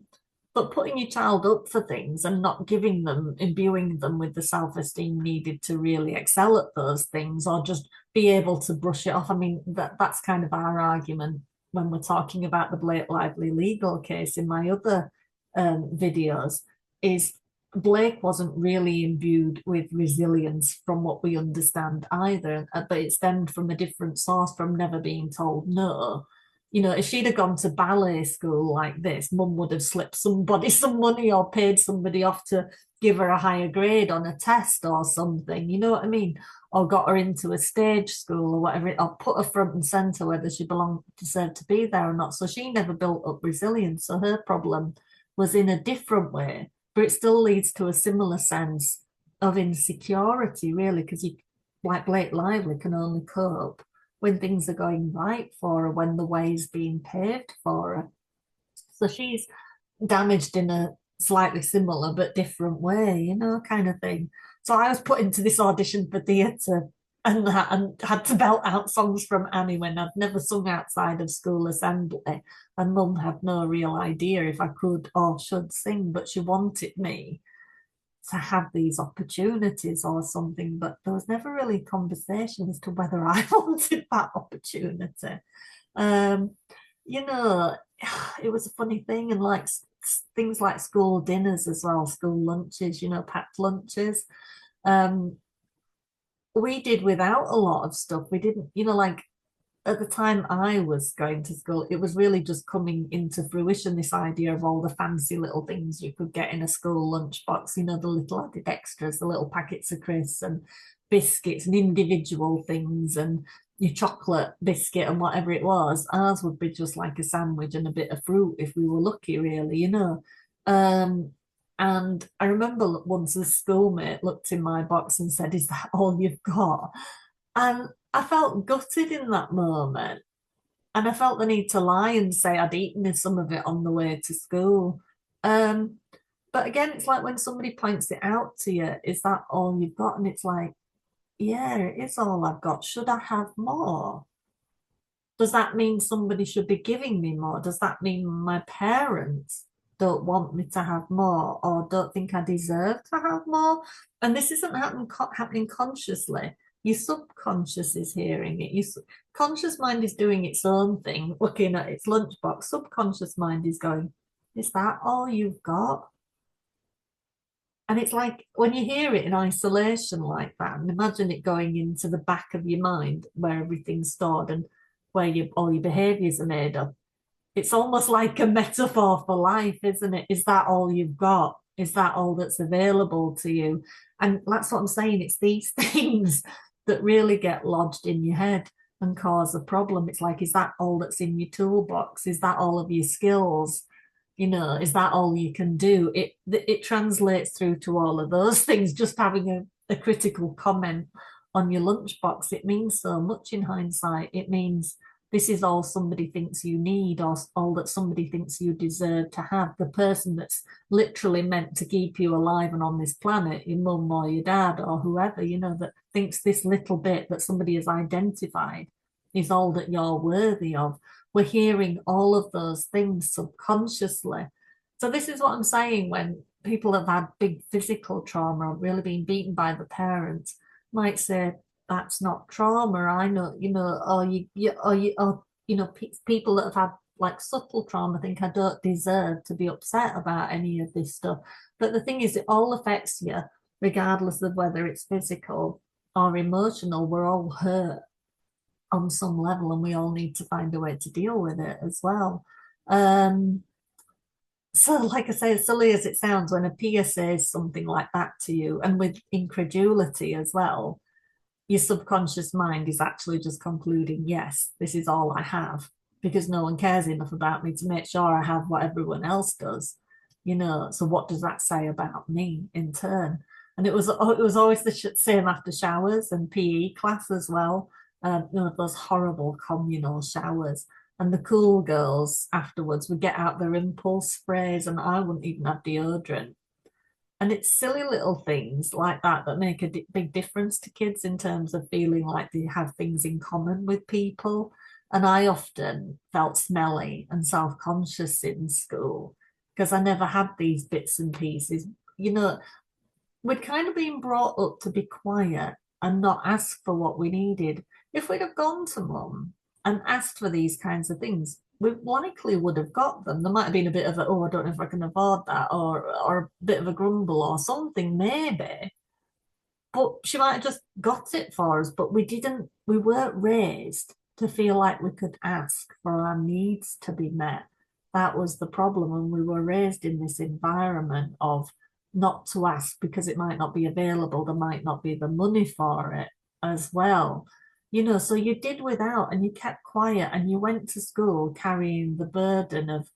but putting your child up for things and not giving them, imbuing them with the self-esteem needed to really excel at those things or just be able to brush it off. I mean, that's kind of our argument when we're talking about the Blake Lively legal case in my other videos, is Blake wasn't really imbued with resilience from what we understand either, but it stemmed from a different source, from never being told no. You know, if she'd have gone to ballet school like this, mum would have slipped somebody some money or paid somebody off to give her a higher grade on a test or something. You know what I mean? Or got her into a stage school or whatever, or put her front and center whether she deserved to be there or not. So she never built up resilience. So her problem was in a different way, but it still leads to a similar sense of insecurity, really, because you, like Blake Lively, can only cope when things are going right for her, when the way's being paved for her. So she's damaged in a slightly similar but different way, you know, kind of thing. So I was put into this audition for theatre and had to belt out songs from Annie when I'd never sung outside of school assembly. And mum had no real idea if I could or should sing, but she wanted me to have these opportunities or something, but there was never really conversation as to whether I wanted that opportunity. Um, you know, it was a funny thing, and like things like school dinners as well, school lunches, you know, packed lunches. Um, we did without a lot of stuff. We didn't, you know, like at the time I was going to school, it was really just coming into fruition, this idea of all the fancy little things you could get in a school lunchbox, you know, the little added extras, the little packets of crisps and biscuits and individual things and your chocolate biscuit and whatever it was. Ours would be just like a sandwich and a bit of fruit if we were lucky, really, you know. Um, and I remember once a schoolmate looked in my box and said, "Is that all you've got?" And I felt gutted in that moment. And I felt the need to lie and say I'd eaten some of it on the way to school. Um, but again, it's like when somebody points it out to you, is that all you've got? And it's like, yeah, it is all I've got. Should I have more? Does that mean somebody should be giving me more? Does that mean my parents don't want me to have more or don't think I deserve to have more? And this isn't happening consciously. Your subconscious is hearing it. Your conscious mind is doing its own thing, looking at its lunchbox. Subconscious mind is going, is that all you've got? And it's like when you hear it in isolation like that, and imagine it going into the back of your mind where everything's stored and where all your behaviors are made up. It's almost like a metaphor for life, isn't it? Is that all you've got? Is that all that's available to you? And that's what I'm saying. It's these things that really get lodged in your head and cause a problem. It's like, is that all that's in your toolbox? Is that all of your skills? You know, is that all you can do? It translates through to all of those things. Just having a critical comment on your lunchbox, it means so much in hindsight. It means this is all somebody thinks you need or all that somebody thinks you deserve to have. The person that's literally meant to keep you alive and on this planet, your mum or your dad or whoever, you know, that thinks this little bit that somebody has identified is all that you're worthy of. We're hearing all of those things subconsciously. So this is what I'm saying when people have had big physical trauma or really been beaten by the parents might say, that's not trauma. I know, you know, or you know, people that have had like subtle trauma think I don't deserve to be upset about any of this stuff. But the thing is, it all affects you, regardless of whether it's physical or emotional. We're all hurt on some level, and we all need to find a way to deal with it as well. So, like I say, as silly as it sounds, when a peer says something like that to you, and with incredulity as well, your subconscious mind is actually just concluding, yes, this is all I have, because no one cares enough about me to make sure I have what everyone else does. So what does that say about me in turn? And it was always the same after showers and PE class as well. Those horrible communal showers. And the cool girls afterwards would get out their impulse sprays, and I wouldn't even have deodorant. And it's silly little things like that that make a big difference to kids in terms of feeling like they have things in common with people. And I often felt smelly and self-conscious in school because I never had these bits and pieces. You know, we'd kind of been brought up to be quiet and not ask for what we needed. If we'd have gone to mum and asked for these kinds of things, we likely would have got them. There might have been a bit of a, oh, I don't know if I can afford that, or a bit of a grumble or something, maybe. But she might have just got it for us, but we weren't raised to feel like we could ask for our needs to be met. That was the problem. And we were raised in this environment of not to ask because it might not be available, there might not be the money for it as well. So you did without and you kept quiet and you went to school carrying the burden of,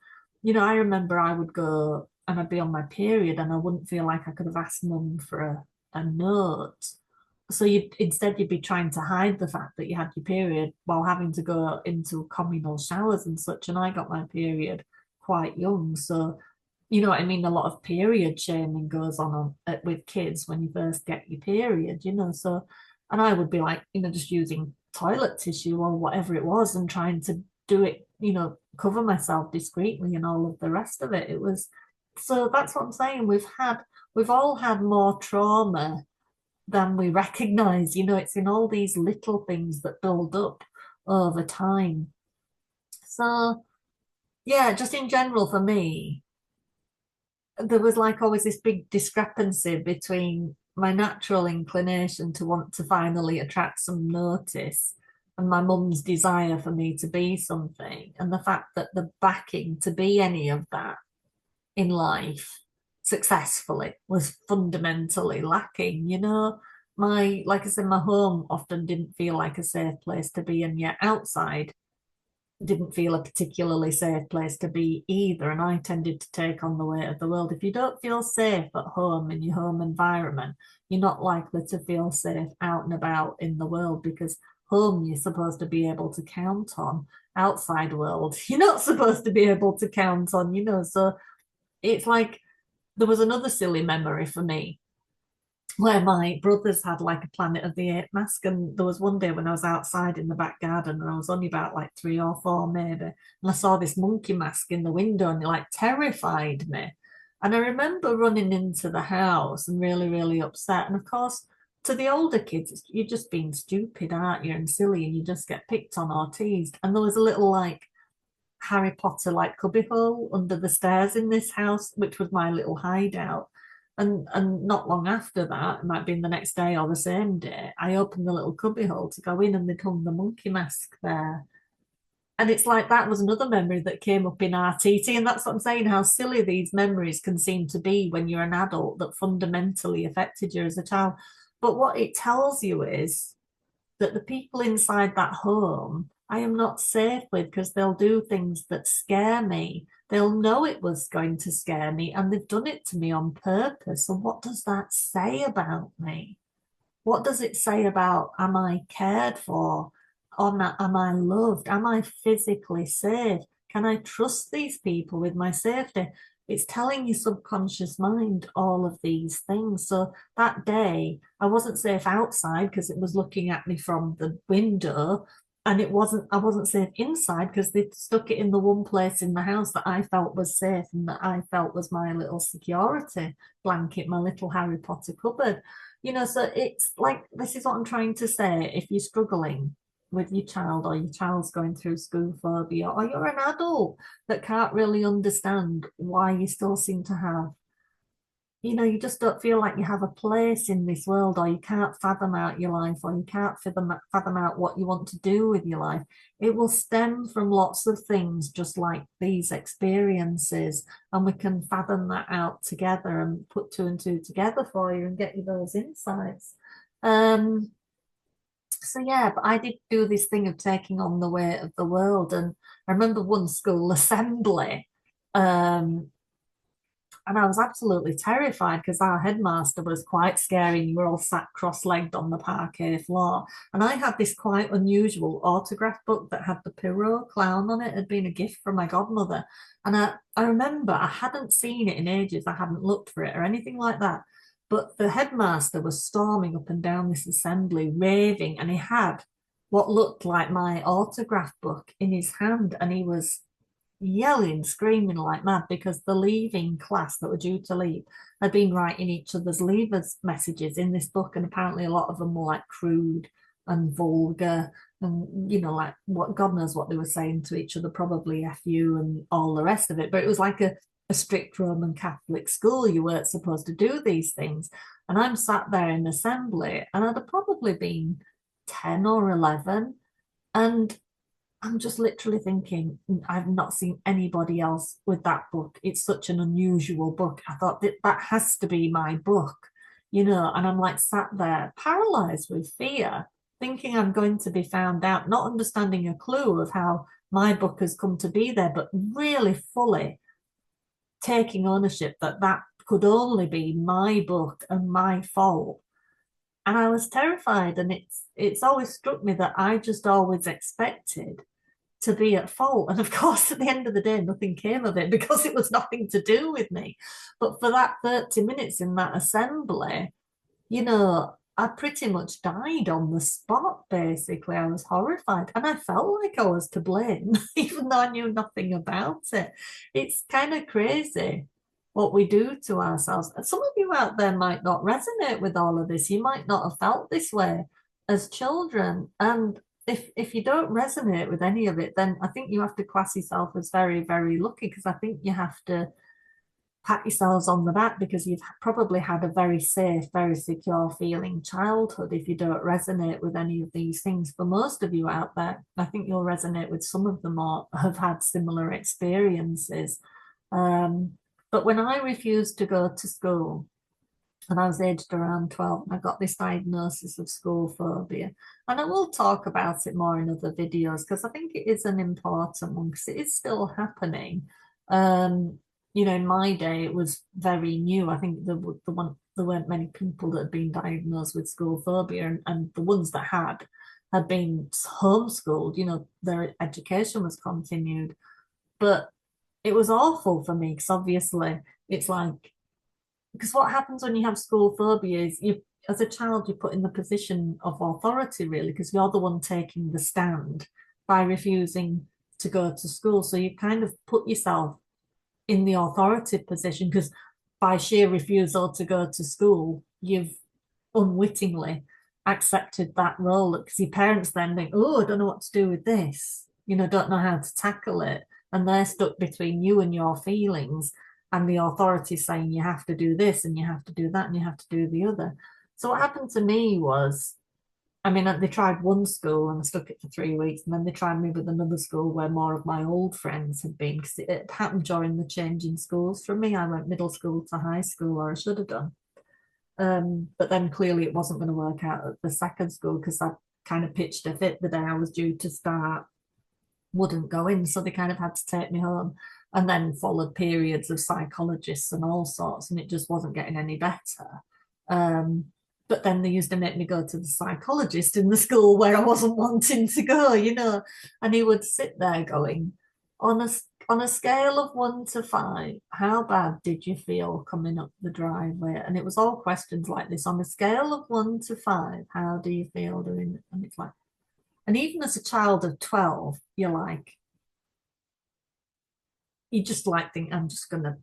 I remember I would go and I'd be on my period and I wouldn't feel like I could have asked mum for a note. So you'd be trying to hide the fact that you had your period while having to go into communal showers and such. And I got my period quite young. So, you know what I mean? A lot of period shaming goes on with kids when you first get your period. So, and I would be like, just using toilet tissue or whatever it was and trying to do it, cover myself discreetly and all of the rest of it. It was, so that's what I'm saying. We've all had more trauma than we recognize. It's in all these little things that build up over time. So, yeah, just in general for me, there was like always this big discrepancy between my natural inclination to want to finally attract some notice and my mum's desire for me to be something, and the fact that the backing to be any of that in life successfully was fundamentally lacking. Like I said, my home often didn't feel like a safe place to be, and yet outside didn't feel a particularly safe place to be either. And I tended to take on the weight of the world. If you don't feel safe at home in your home environment, you're not likely to feel safe out and about in the world, because home you're supposed to be able to count on. Outside world, you're not supposed to be able to count on. So it's like there was another silly memory for me where my brothers had like a Planet of the Apes mask. And there was one day when I was outside in the back garden and I was only about like 3 or 4 maybe. And I saw this monkey mask in the window and it like terrified me. And I remember running into the house and really, really upset. And of course, to the older kids, you're just being stupid, aren't you? And silly, and you just get picked on or teased. And there was a little like Harry Potter like cubbyhole under the stairs in this house, which was my little hideout. And not long after that, it might be the next day or the same day, I opened the little cubbyhole to go in and they'd hung the monkey mask there. And it's like that was another memory that came up in RTT. And that's what I'm saying, how silly these memories can seem to be when you're an adult that fundamentally affected you as a child. But what it tells you is that the people inside that home I am not safe with, because they'll do things that scare me. They'll know it was going to scare me and they've done it to me on purpose. So what does that say about me? What does it say about, am I cared for? Am I loved? Am I physically safe? Can I trust these people with my safety? It's telling your subconscious mind all of these things. So that day, I wasn't safe outside because it was looking at me from the window. And I wasn't safe inside because they stuck it in the one place in the house that I felt was safe and that I felt was my little security blanket, my little Harry Potter cupboard. So it's like, this is what I'm trying to say. If you're struggling with your child, or your child's going through school phobia, or you're an adult that can't really understand why you still seem to have, you just don't feel like you have a place in this world, or you can't fathom out your life, or you can't fathom out what you want to do with your life. It will stem from lots of things, just like these experiences, and we can fathom that out together and put two and two together for you and get you those insights. So yeah, but I did do this thing of taking on the weight of the world. And I remember one school assembly. And I was absolutely terrified because our headmaster was quite scary. And we were all sat cross-legged on the parquet floor. And I had this quite unusual autograph book that had the Pierrot clown on it. It had been a gift from my godmother. And I remember I hadn't seen it in ages. I hadn't looked for it or anything like that. But the headmaster was storming up and down this assembly, raving, and he had what looked like my autograph book in his hand. And he was yelling, screaming like mad because the leaving class that were due to leave had been writing each other's leavers messages in this book, and apparently a lot of them were like crude and vulgar, and like what God knows what they were saying to each other, probably F you and all the rest of it. But it was like a strict Roman Catholic school. You weren't supposed to do these things. And I'm sat there in assembly, and I'd have probably been 10 or 11, and I'm just literally thinking, I've not seen anybody else with that book. It's such an unusual book. I thought that has to be my book, and I'm like sat there paralyzed with fear, thinking I'm going to be found out, not understanding a clue of how my book has come to be there, but really fully taking ownership that that could only be my book and my fault. And I was terrified, and it's always struck me that I just always expected to be at fault. And of course, at the end of the day, nothing came of it because it was nothing to do with me. But for that 30 minutes in that assembly, I pretty much died on the spot, basically. I was horrified and I felt like I was to blame, even though I knew nothing about it. It's kind of crazy what we do to ourselves. Some of you out there might not resonate with all of this. You might not have felt this way as children. And if you don't resonate with any of it, then I think you have to class yourself as very, very lucky, because I think you have to pat yourselves on the back because you've probably had a very safe, very secure feeling childhood if you don't resonate with any of these things. For most of you out there, I think you'll resonate with some of them or have had similar experiences. But when I refused to go to school, and I was aged around 12, and I got this diagnosis of school phobia. And I will talk about it more in other videos because I think it is an important one, because it is still happening. In my day, it was very new. I think there weren't many people that had been diagnosed with school phobia, and the ones that had been homeschooled, their education was continued. But it was awful for me because obviously it's like, because what happens when you have school phobia is as a child, you're put in the position of authority, really, because you're the one taking the stand by refusing to go to school. So you kind of put yourself in the authoritative position, because by sheer refusal to go to school, you've unwittingly accepted that role, because your parents then think, oh, I don't know what to do with this, don't know how to tackle it. And they're stuck between you and your feelings and the authority saying you have to do this and you have to do that and you have to do the other. So what happened to me was, they tried one school and I stuck it for 3 weeks, and then they tried me with another school where more of my old friends had been, because it happened during the change in schools for me. I went middle school to high school, or I should have done. But then clearly it wasn't going to work out at the second school, because I kind of pitched a fit the day I was due to start, wouldn't go in. So they kind of had to take me home, and then followed periods of psychologists and all sorts, and it just wasn't getting any better. But then they used to make me go to the psychologist in the school where I wasn't wanting to go, and he would sit there going, on a scale of 1 to 5, how bad did you feel coming up the driveway? And it was all questions like this: on a scale of 1 to 5, how do you feel doing it? And it's like, and even as a child of 12, you're like, you just like think, I'm just gonna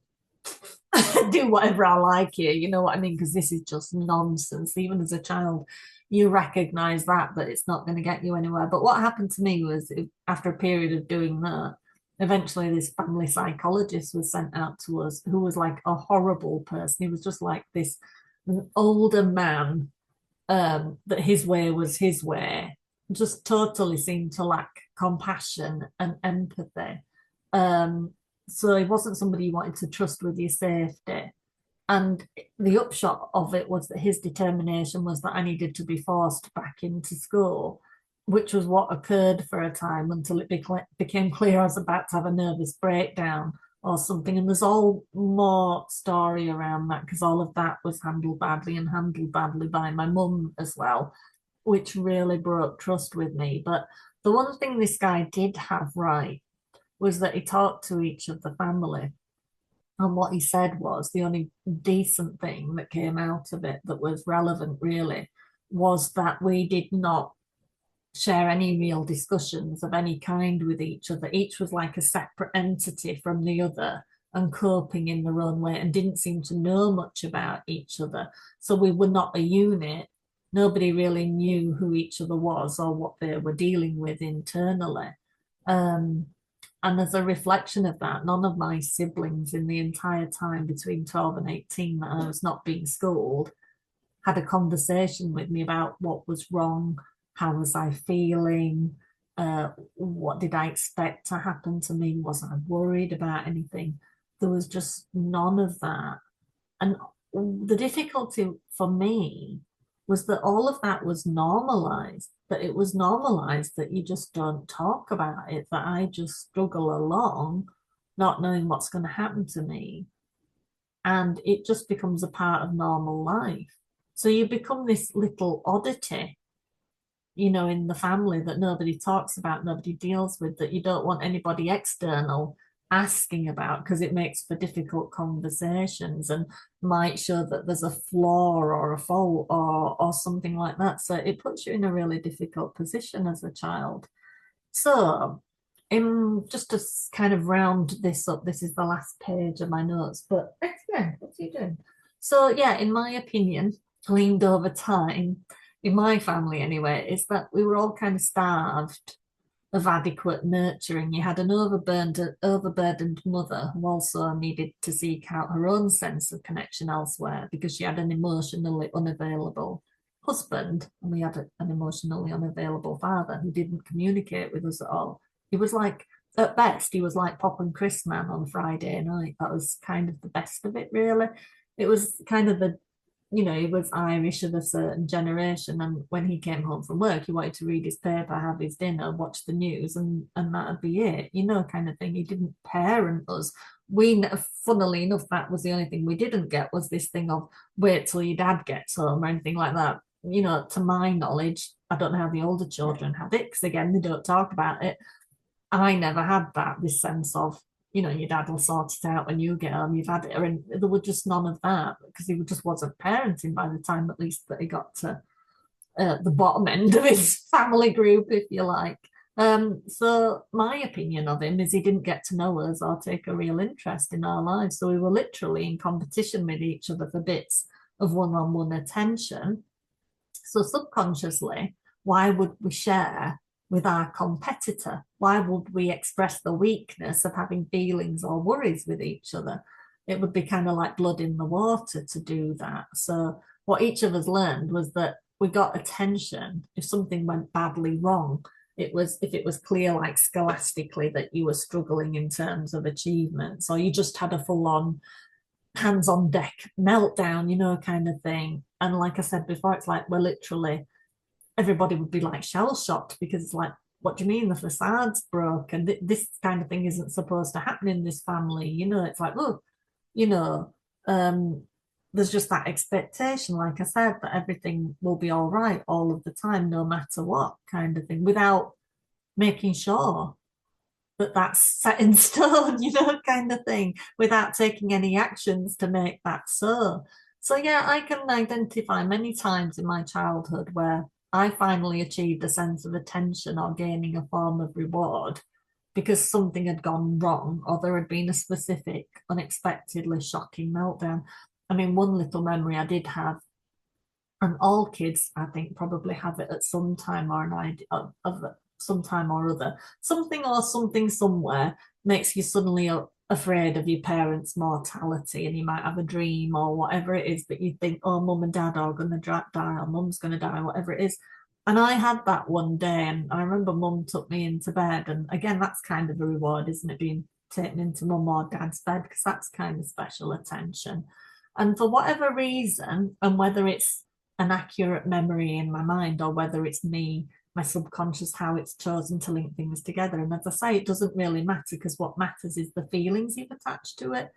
do whatever I like here, you know what I mean? Because this is just nonsense. Even as a child, you recognize that it's not going to get you anywhere. But what happened to me was, after a period of doing that, eventually this family psychologist was sent out to us, who was like a horrible person. He was just like this an older man, that his way was his way, just totally seemed to lack compassion and empathy. So he wasn't somebody you wanted to trust with your safety. And the upshot of it was that his determination was that I needed to be forced back into school, which was what occurred for a time, until it became clear I was about to have a nervous breakdown or something. And there's all more story around that because all of that was handled badly and handled badly by my mum as well, which really broke trust with me. But the one thing this guy did have right was that he talked to each of the family. And what he said was the only decent thing that came out of it that was relevant, really, was that we did not share any real discussions of any kind with each other. Each was like a separate entity from the other and coping in their own way and didn't seem to know much about each other. So we were not a unit. Nobody really knew who each other was or what they were dealing with internally. Um, and as a reflection of that, none of my siblings in the entire time between 12 and 18 that I was not being schooled had a conversation with me about what was wrong, how was I feeling, what did I expect to happen to me, was I worried about anything. There was just none of that. And the difficulty for me was that all of that was normalized, that it was normalized that you just don't talk about it, that I just struggle along, not knowing what's going to happen to me. And it just becomes a part of normal life. So you become this little oddity, in the family that nobody talks about, nobody deals with, that you don't want anybody external asking about because it makes for difficult conversations and might show that there's a flaw or a fault or something like that. So it puts you in a really difficult position as a child. So just to kind of round this up, this is the last page of my notes, but yeah, what's he doing? So yeah, in my opinion, gleaned over time, in my family anyway, is that we were all kind of starved of adequate nurturing. You had an overburdened mother who also needed to seek out her own sense of connection elsewhere because she had an emotionally unavailable husband, and we had an emotionally unavailable father who didn't communicate with us at all. He was like, at best, he was like Pop and Chris Man on Friday night. That was kind of the best of it, really. It was kind of he was Irish of a certain generation, and when he came home from work, he wanted to read his paper, have his dinner, watch the news, and that'd be it, kind of thing. He didn't parent us. Funnily enough, that was the only thing we didn't get, was this thing of wait till your dad gets home or anything like that. To my knowledge, I don't know how the older children had it, because again, they don't talk about it. I never had that, this sense of, your dad will sort it out when you get home, you've had it. And there was just none of that because he just wasn't parenting by the time, at least, that he got to the bottom end of his family group, if you like. So my opinion of him is he didn't get to know us or take a real interest in our lives. So we were literally in competition with each other for bits of one-on-one attention. So subconsciously, why would we share with our competitor? Why would we express the weakness of having feelings or worries with each other? It would be kind of like blood in the water to do that. So what each of us learned was that we got attention if something went badly wrong. If it was clear, like scholastically, that you were struggling in terms of achievements, or you just had a full-on hands on deck meltdown, kind of thing. And like I said before, it's like we're literally, everybody would be like shell shocked because it's like, what do you mean the facade's broke? And this kind of thing isn't supposed to happen in this family. It's like, oh, you know, um, there's just that expectation, like I said, that everything will be all right all of the time, no matter what, kind of thing, without making sure that that's set in stone, kind of thing, without taking any actions to make that so. So, yeah, I can identify many times in my childhood where I finally achieved a sense of attention or gaining a form of reward because something had gone wrong or there had been a specific, unexpectedly shocking meltdown. I mean, one little memory I did have, and all kids, I think, probably have it at some time or an idea of some time or other. Something or something somewhere makes you suddenly afraid of your parents' mortality, and you might have a dream or whatever it is that you think, oh, mum and dad are going to die, or mum's going to die, whatever it is. And I had that one day, and I remember mum took me into bed. And again, that's kind of a reward, isn't it? Being taken into mum or dad's bed, because that's kind of special attention. And for whatever reason, and whether it's an accurate memory in my mind or whether it's me my subconscious, how it's chosen to link things together. And as I say, it doesn't really matter, because what matters is the feelings you've attached to it.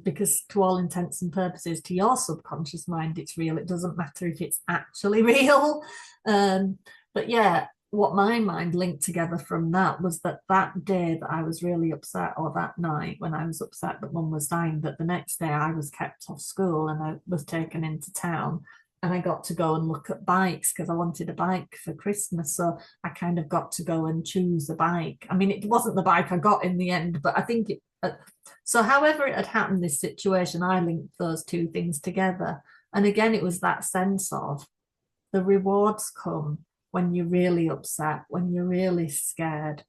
Because to all intents and purposes, to your subconscious mind, it's real. It doesn't matter if it's actually real. But yeah, what my mind linked together from that was that that day that I was really upset, or that night when I was upset that mum was dying, that the next day I was kept off school and I was taken into town, and I got to go and look at bikes because I wanted a bike for Christmas. So I kind of got to go and choose a bike. I mean, it wasn't the bike I got in the end, but I think it, so however it had happened, this situation, I linked those two things together. And again, it was that sense of the rewards come when you're really upset, when you're really scared,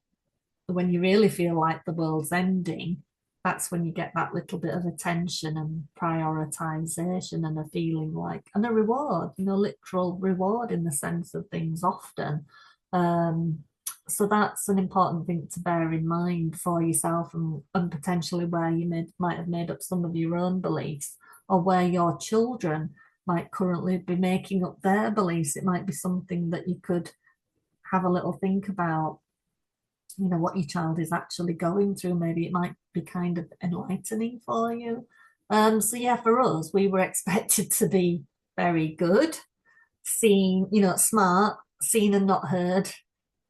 when you really feel like the world's ending. That's when you get that little bit of attention and prioritization and a feeling like, and a reward, literal reward in the sense of things often. So that's an important thing to bear in mind for yourself, and potentially where you might have made up some of your own beliefs, or where your children might currently be making up their beliefs. It might be something that you could have a little think about, what your child is actually going through. Maybe it might be kind of enlightening for you. So yeah, for us, we were expected to be very good, seen, smart, seen and not heard,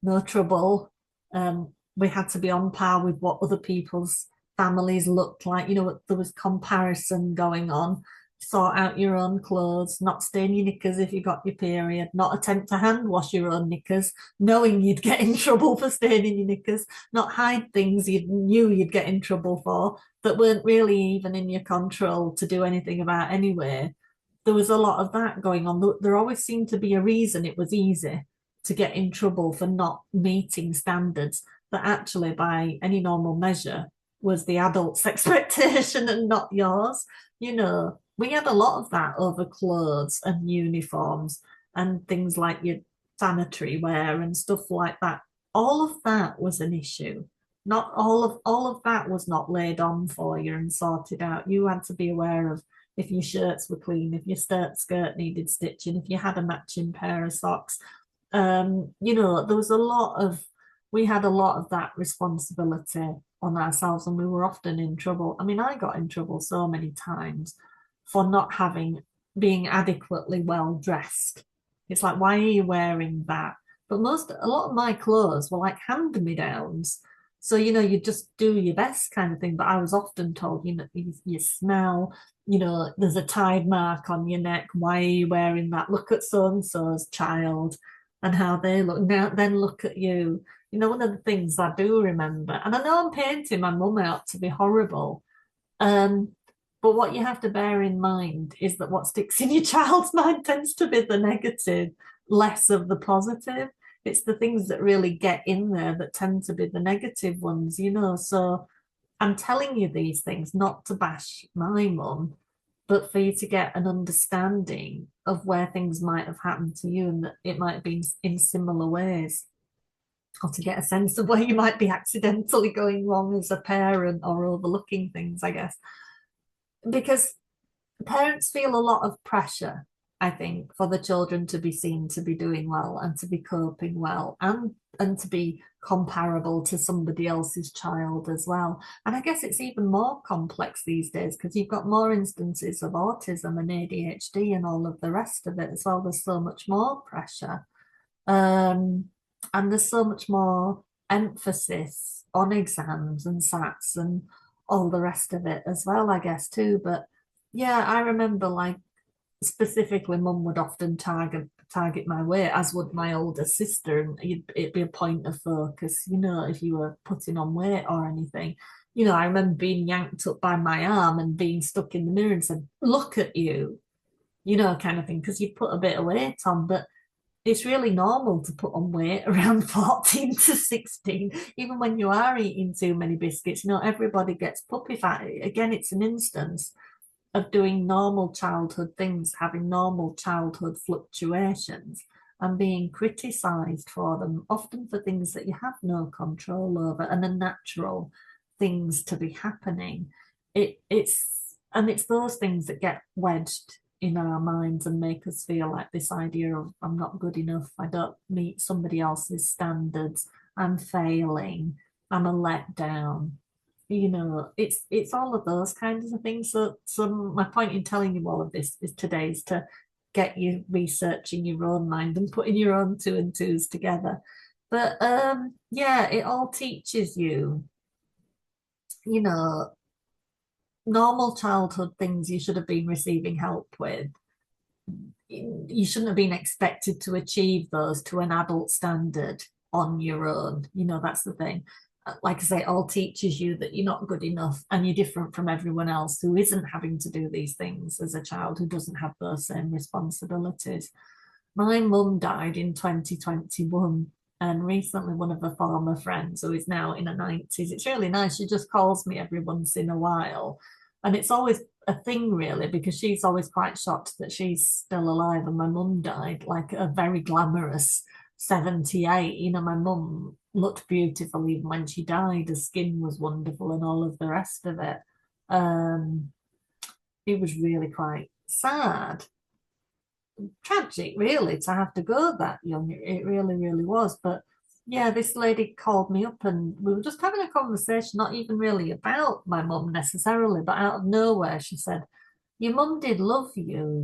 no trouble. We had to be on par with what other people's families looked like. There was comparison going on. Sort out your own clothes, not stain your knickers if you got your period, not attempt to hand wash your own knickers, knowing you'd get in trouble for staining your knickers, not hide things you knew you'd get in trouble for that weren't really even in your control to do anything about anyway. There was a lot of that going on. There always seemed to be a reason it was easy to get in trouble for not meeting standards that actually, by any normal measure, was the adult's expectation and not yours. We had a lot of that over clothes and uniforms and things like your sanitary wear and stuff like that. All of that was an issue. Not all of that was not laid on for you and sorted out. You had to be aware of if your shirts were clean, if your skirt needed stitching, if you had a matching pair of socks. There was we had a lot of that responsibility on ourselves, and we were often in trouble. I mean, I got in trouble so many times for not being adequately well dressed. It's like, why are you wearing that? But a lot of my clothes were like hand-me-downs. So, you just do your best kind of thing. But I was often told, you smell, there's a tide mark on your neck. Why are you wearing that? Look at so-and-so's child and how they look. Now, then look at you. One of the things I do remember, and I know I'm painting my mum out to be horrible, but what you have to bear in mind is that what sticks in your child's mind tends to be the negative, less of the positive. It's the things that really get in there that tend to be the negative ones, So I'm telling you these things not to bash my mum, but for you to get an understanding of where things might have happened to you and that it might have been in similar ways, or to get a sense of where you might be accidentally going wrong as a parent or overlooking things, I guess. Because parents feel a lot of pressure, I think, for the children to be seen to be doing well and to be coping well and to be comparable to somebody else's child as well. And I guess it's even more complex these days because you've got more instances of autism and ADHD and all of the rest of it as well. There's so much more pressure. And there's so much more emphasis on exams and SATs and all the rest of it as well, I guess, too. But yeah, I remember like specifically mum would often target my weight, as would my older sister, and it'd be a point of focus, if you were putting on weight or anything. I remember being yanked up by my arm and being stuck in the mirror and said, look at you, kind of thing, because you'd put a bit of weight on. But it's really normal to put on weight around 14 to 16, even when you are eating too many biscuits. Everybody gets puppy fat. Again, it's an instance of doing normal childhood things, having normal childhood fluctuations and being criticized for them, often for things that you have no control over and are natural things to be happening. It's those things that get wedged in our minds and make us feel like this idea of I'm not good enough, I don't meet somebody else's standards, I'm failing, I'm a letdown. It's all of those kinds of things. So my point in telling you all of this is today is to get you researching your own mind and putting your own two and twos together. But yeah, it all teaches you, you know, normal childhood things you should have been receiving help with. You shouldn't have been expected to achieve those to an adult standard on your own. That's the thing. Like I say, it all teaches you that you're not good enough and you're different from everyone else who isn't having to do these things as a child, who doesn't have those same responsibilities. My mum died in 2021, and recently one of her former friends, who is now in her 90s, it's really nice. She just calls me every once in a while. And it's always a thing, really, because she's always quite shocked that she's still alive. And my mum died like a very glamorous 78. My mum looked beautiful even when she died. Her skin was wonderful and all of the rest of it. It was really quite sad, tragic, really, to have to go that young. It really, really was. But yeah, this lady called me up and we were just having a conversation, not even really about my mum necessarily, but out of nowhere, she said, your mum did love you.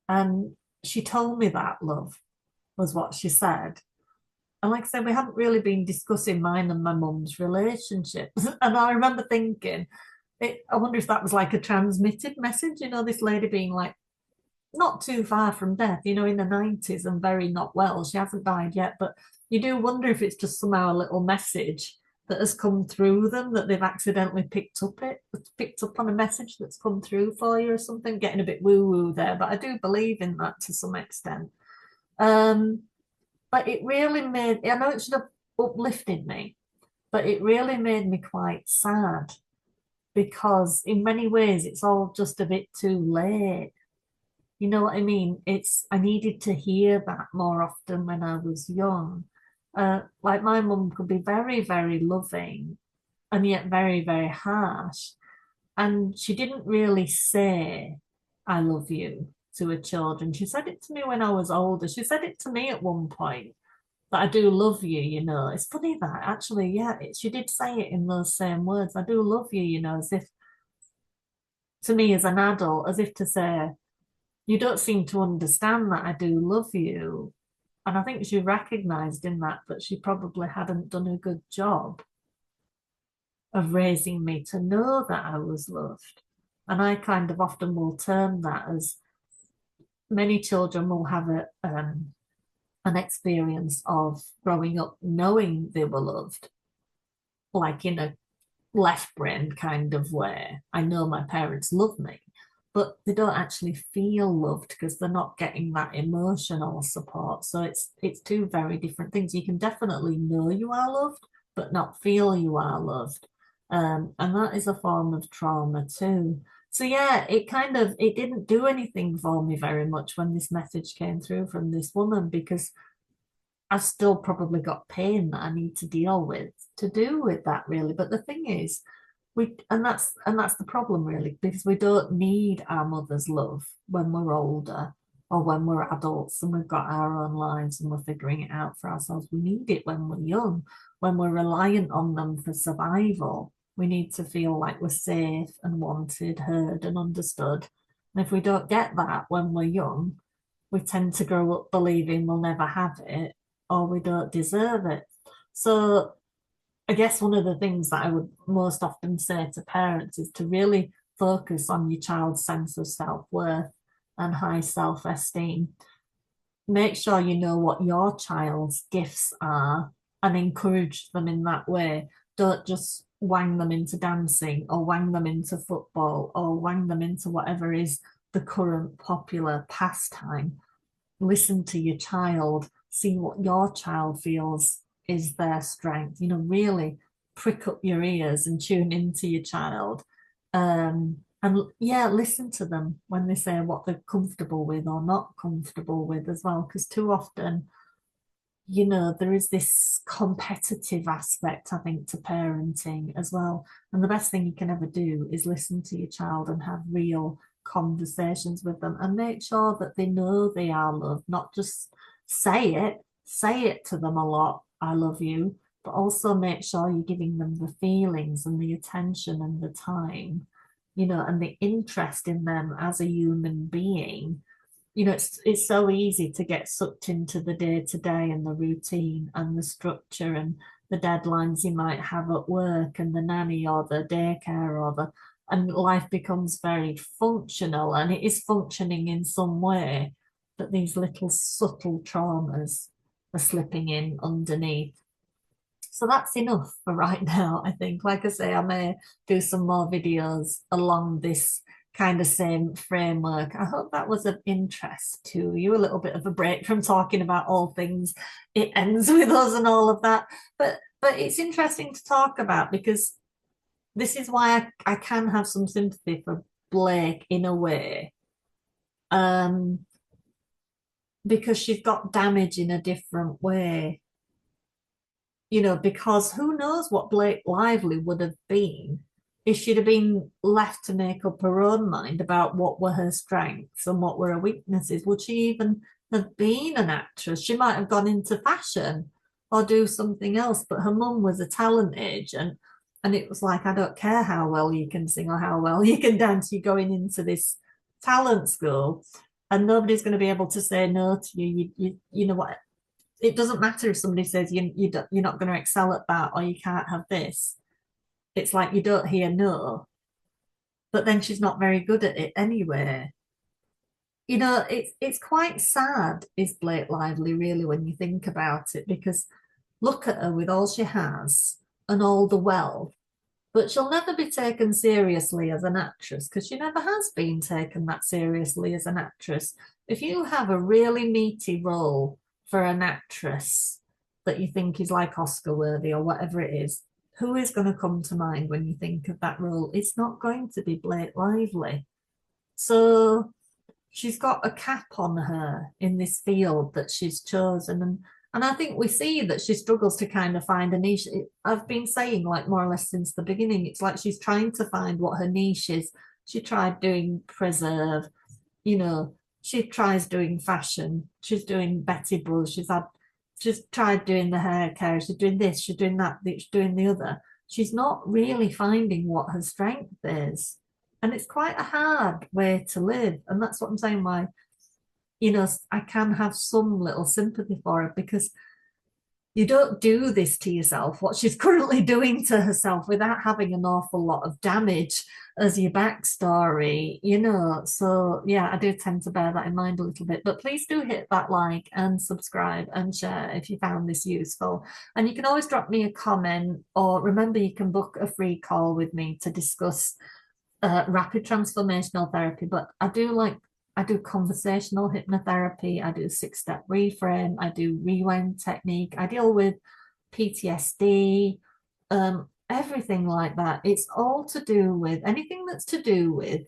And she told me that, love, was what she said. And like I said, we haven't really been discussing mine and my mum's relationship. And I remember thinking, I wonder if that was like a transmitted message, this lady being like, not too far from death, in the 90s and very not well. She hasn't died yet, but you do wonder if it's just somehow a little message that has come through them, that they've accidentally picked up on a message that's come through for you or something. Getting a bit woo-woo there, but I do believe in that to some extent. But it really I know it should have uplifted me, but it really made me quite sad, because in many ways it's all just a bit too late. You know what I mean? I needed to hear that more often when I was young. Like my mum could be very, very loving and yet very, very harsh. And she didn't really say, I love you to her children. She said it to me when I was older. She said it to me at one point, that I do love you. It's funny that actually, yeah, she did say it in those same words. I do love you, as if to me as an adult, as if to say, you don't seem to understand that I do love you. And I think she recognized in that she probably hadn't done a good job of raising me to know that I was loved. And I kind of often will term that as, many children will have an experience of growing up knowing they were loved, like in a left brain kind of way. I know my parents love me, but they don't actually feel loved because they're not getting that emotional support. So it's two very different things. You can definitely know you are loved, but not feel you are loved. And that is a form of trauma too. So yeah, it didn't do anything for me very much when this message came through from this woman, because I've still probably got pain that I need to deal with to do with that, really. But the thing is, that's the problem, really, because we don't need our mother's love when we're older or when we're adults and we've got our own lives and we're figuring it out for ourselves. We need it when we're young, when we're reliant on them for survival. We need to feel like we're safe and wanted, heard and understood. And if we don't get that when we're young, we tend to grow up believing we'll never have it or we don't deserve it. So I guess one of the things that I would most often say to parents is to really focus on your child's sense of self-worth and high self-esteem. Make sure you know what your child's gifts are and encourage them in that way. Don't just wang them into dancing or wang them into football or wang them into whatever is the current popular pastime. Listen to your child, see what your child feels is their strength. Really prick up your ears and tune into your child. And yeah, listen to them when they say what they're comfortable with or not comfortable with as well. Because too often, there is this competitive aspect, I think, to parenting as well. And the best thing you can ever do is listen to your child and have real conversations with them and make sure that they know they are loved, not just say it to them a lot, I love you, but also make sure you're giving them the feelings and the attention and the time, and the interest in them as a human being. It's so easy to get sucked into the day to day and the routine and the structure and the deadlines you might have at work and the nanny or the daycare and life becomes very functional, and it is functioning in some way, but these little subtle traumas are slipping in underneath. So that's enough for right now, I think. Like I say, I may do some more videos along this kind of same framework. I hope that was of interest to you, a little bit of a break from talking about all things it ends with us and all of that. But it's interesting to talk about, because this is why I can have some sympathy for Blake in a way. Because she's got damage in a different way. Because who knows what Blake Lively would have been if she'd have been left to make up her own mind about what were her strengths and what were her weaknesses. Would she even have been an actress? She might have gone into fashion or do something else, but her mum was a talent age, and it was like, I don't care how well you can sing or how well you can dance, you're going into this talent school and nobody's going to be able to say no to you. You know what? It doesn't matter if somebody says you're not going to excel at that or you can't have this. It's like you don't hear no. But then she's not very good at it anyway. It's quite sad, is Blake Lively, really, when you think about it, because look at her with all she has and all the wealth, but she'll never be taken seriously as an actress because she never has been taken that seriously as an actress. If you have a really meaty role for an actress that you think is like Oscar worthy or whatever it is, who is going to come to mind when you think of that role? It's not going to be Blake Lively. So she's got a cap on her in this field that she's chosen. And I think we see that she struggles to kind of find a niche. I've been saying, like, more or less since the beginning, it's like she's trying to find what her niche is. She tried doing preserve, she tries doing fashion. She's doing Betty Buzz. She's tried doing the hair care. She's doing this. She's doing that. She's doing the other. She's not really finding what her strength is, and it's quite a hard way to live. And that's what I'm saying. Why, I can have some little sympathy for her, because you don't do this to yourself, what she's currently doing to herself, without having an awful lot of damage as your backstory, So, yeah, I do tend to bear that in mind a little bit. But please do hit that like and subscribe and share if you found this useful. And you can always drop me a comment, or remember, you can book a free call with me to discuss rapid transformational therapy. But I do conversational hypnotherapy, I do 6-step reframe, I do rewind technique, I deal with PTSD, everything like that. It's all to do with anything that's to do with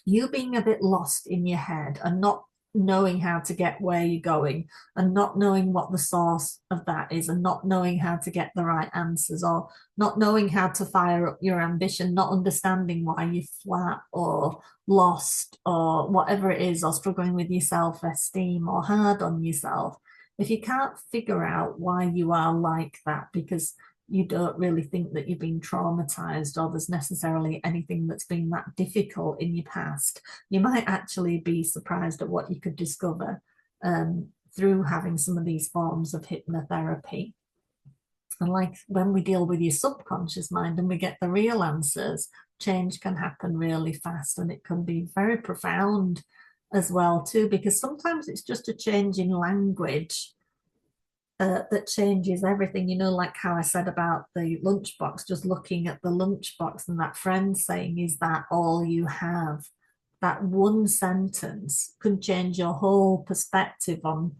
you being a bit lost in your head and not knowing how to get where you're going, and not knowing what the source of that is, and not knowing how to get the right answers, or not knowing how to fire up your ambition, not understanding why you're flat or lost or whatever it is, or struggling with your self-esteem or hard on yourself. If you can't figure out why you are like that, because you don't really think that you've been traumatized or there's necessarily anything that's been that difficult in your past, you might actually be surprised at what you could discover through having some of these forms of hypnotherapy. And like when we deal with your subconscious mind and we get the real answers, change can happen really fast, and it can be very profound as well too, because sometimes it's just a change in language that changes everything. Like how I said about the lunchbox, just looking at the lunchbox and that friend saying, is that all you have? That one sentence could change your whole perspective on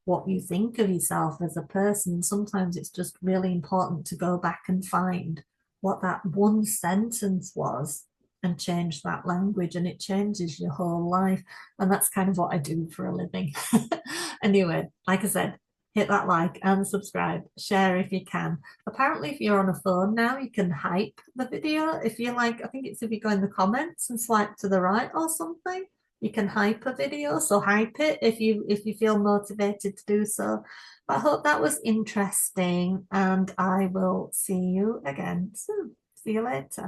what you think of yourself as a person. Sometimes it's just really important to go back and find what that one sentence was and change that language, and it changes your whole life. And that's kind of what I do for a living. Anyway, like I said, hit that like and subscribe. Share if you can. Apparently, if you're on a phone now, you can hype the video. If you like, I think it's if you go in the comments and swipe to the right or something, you can hype a video. So hype it if you feel motivated to do so. But I hope that was interesting, and I will see you again soon. See you later.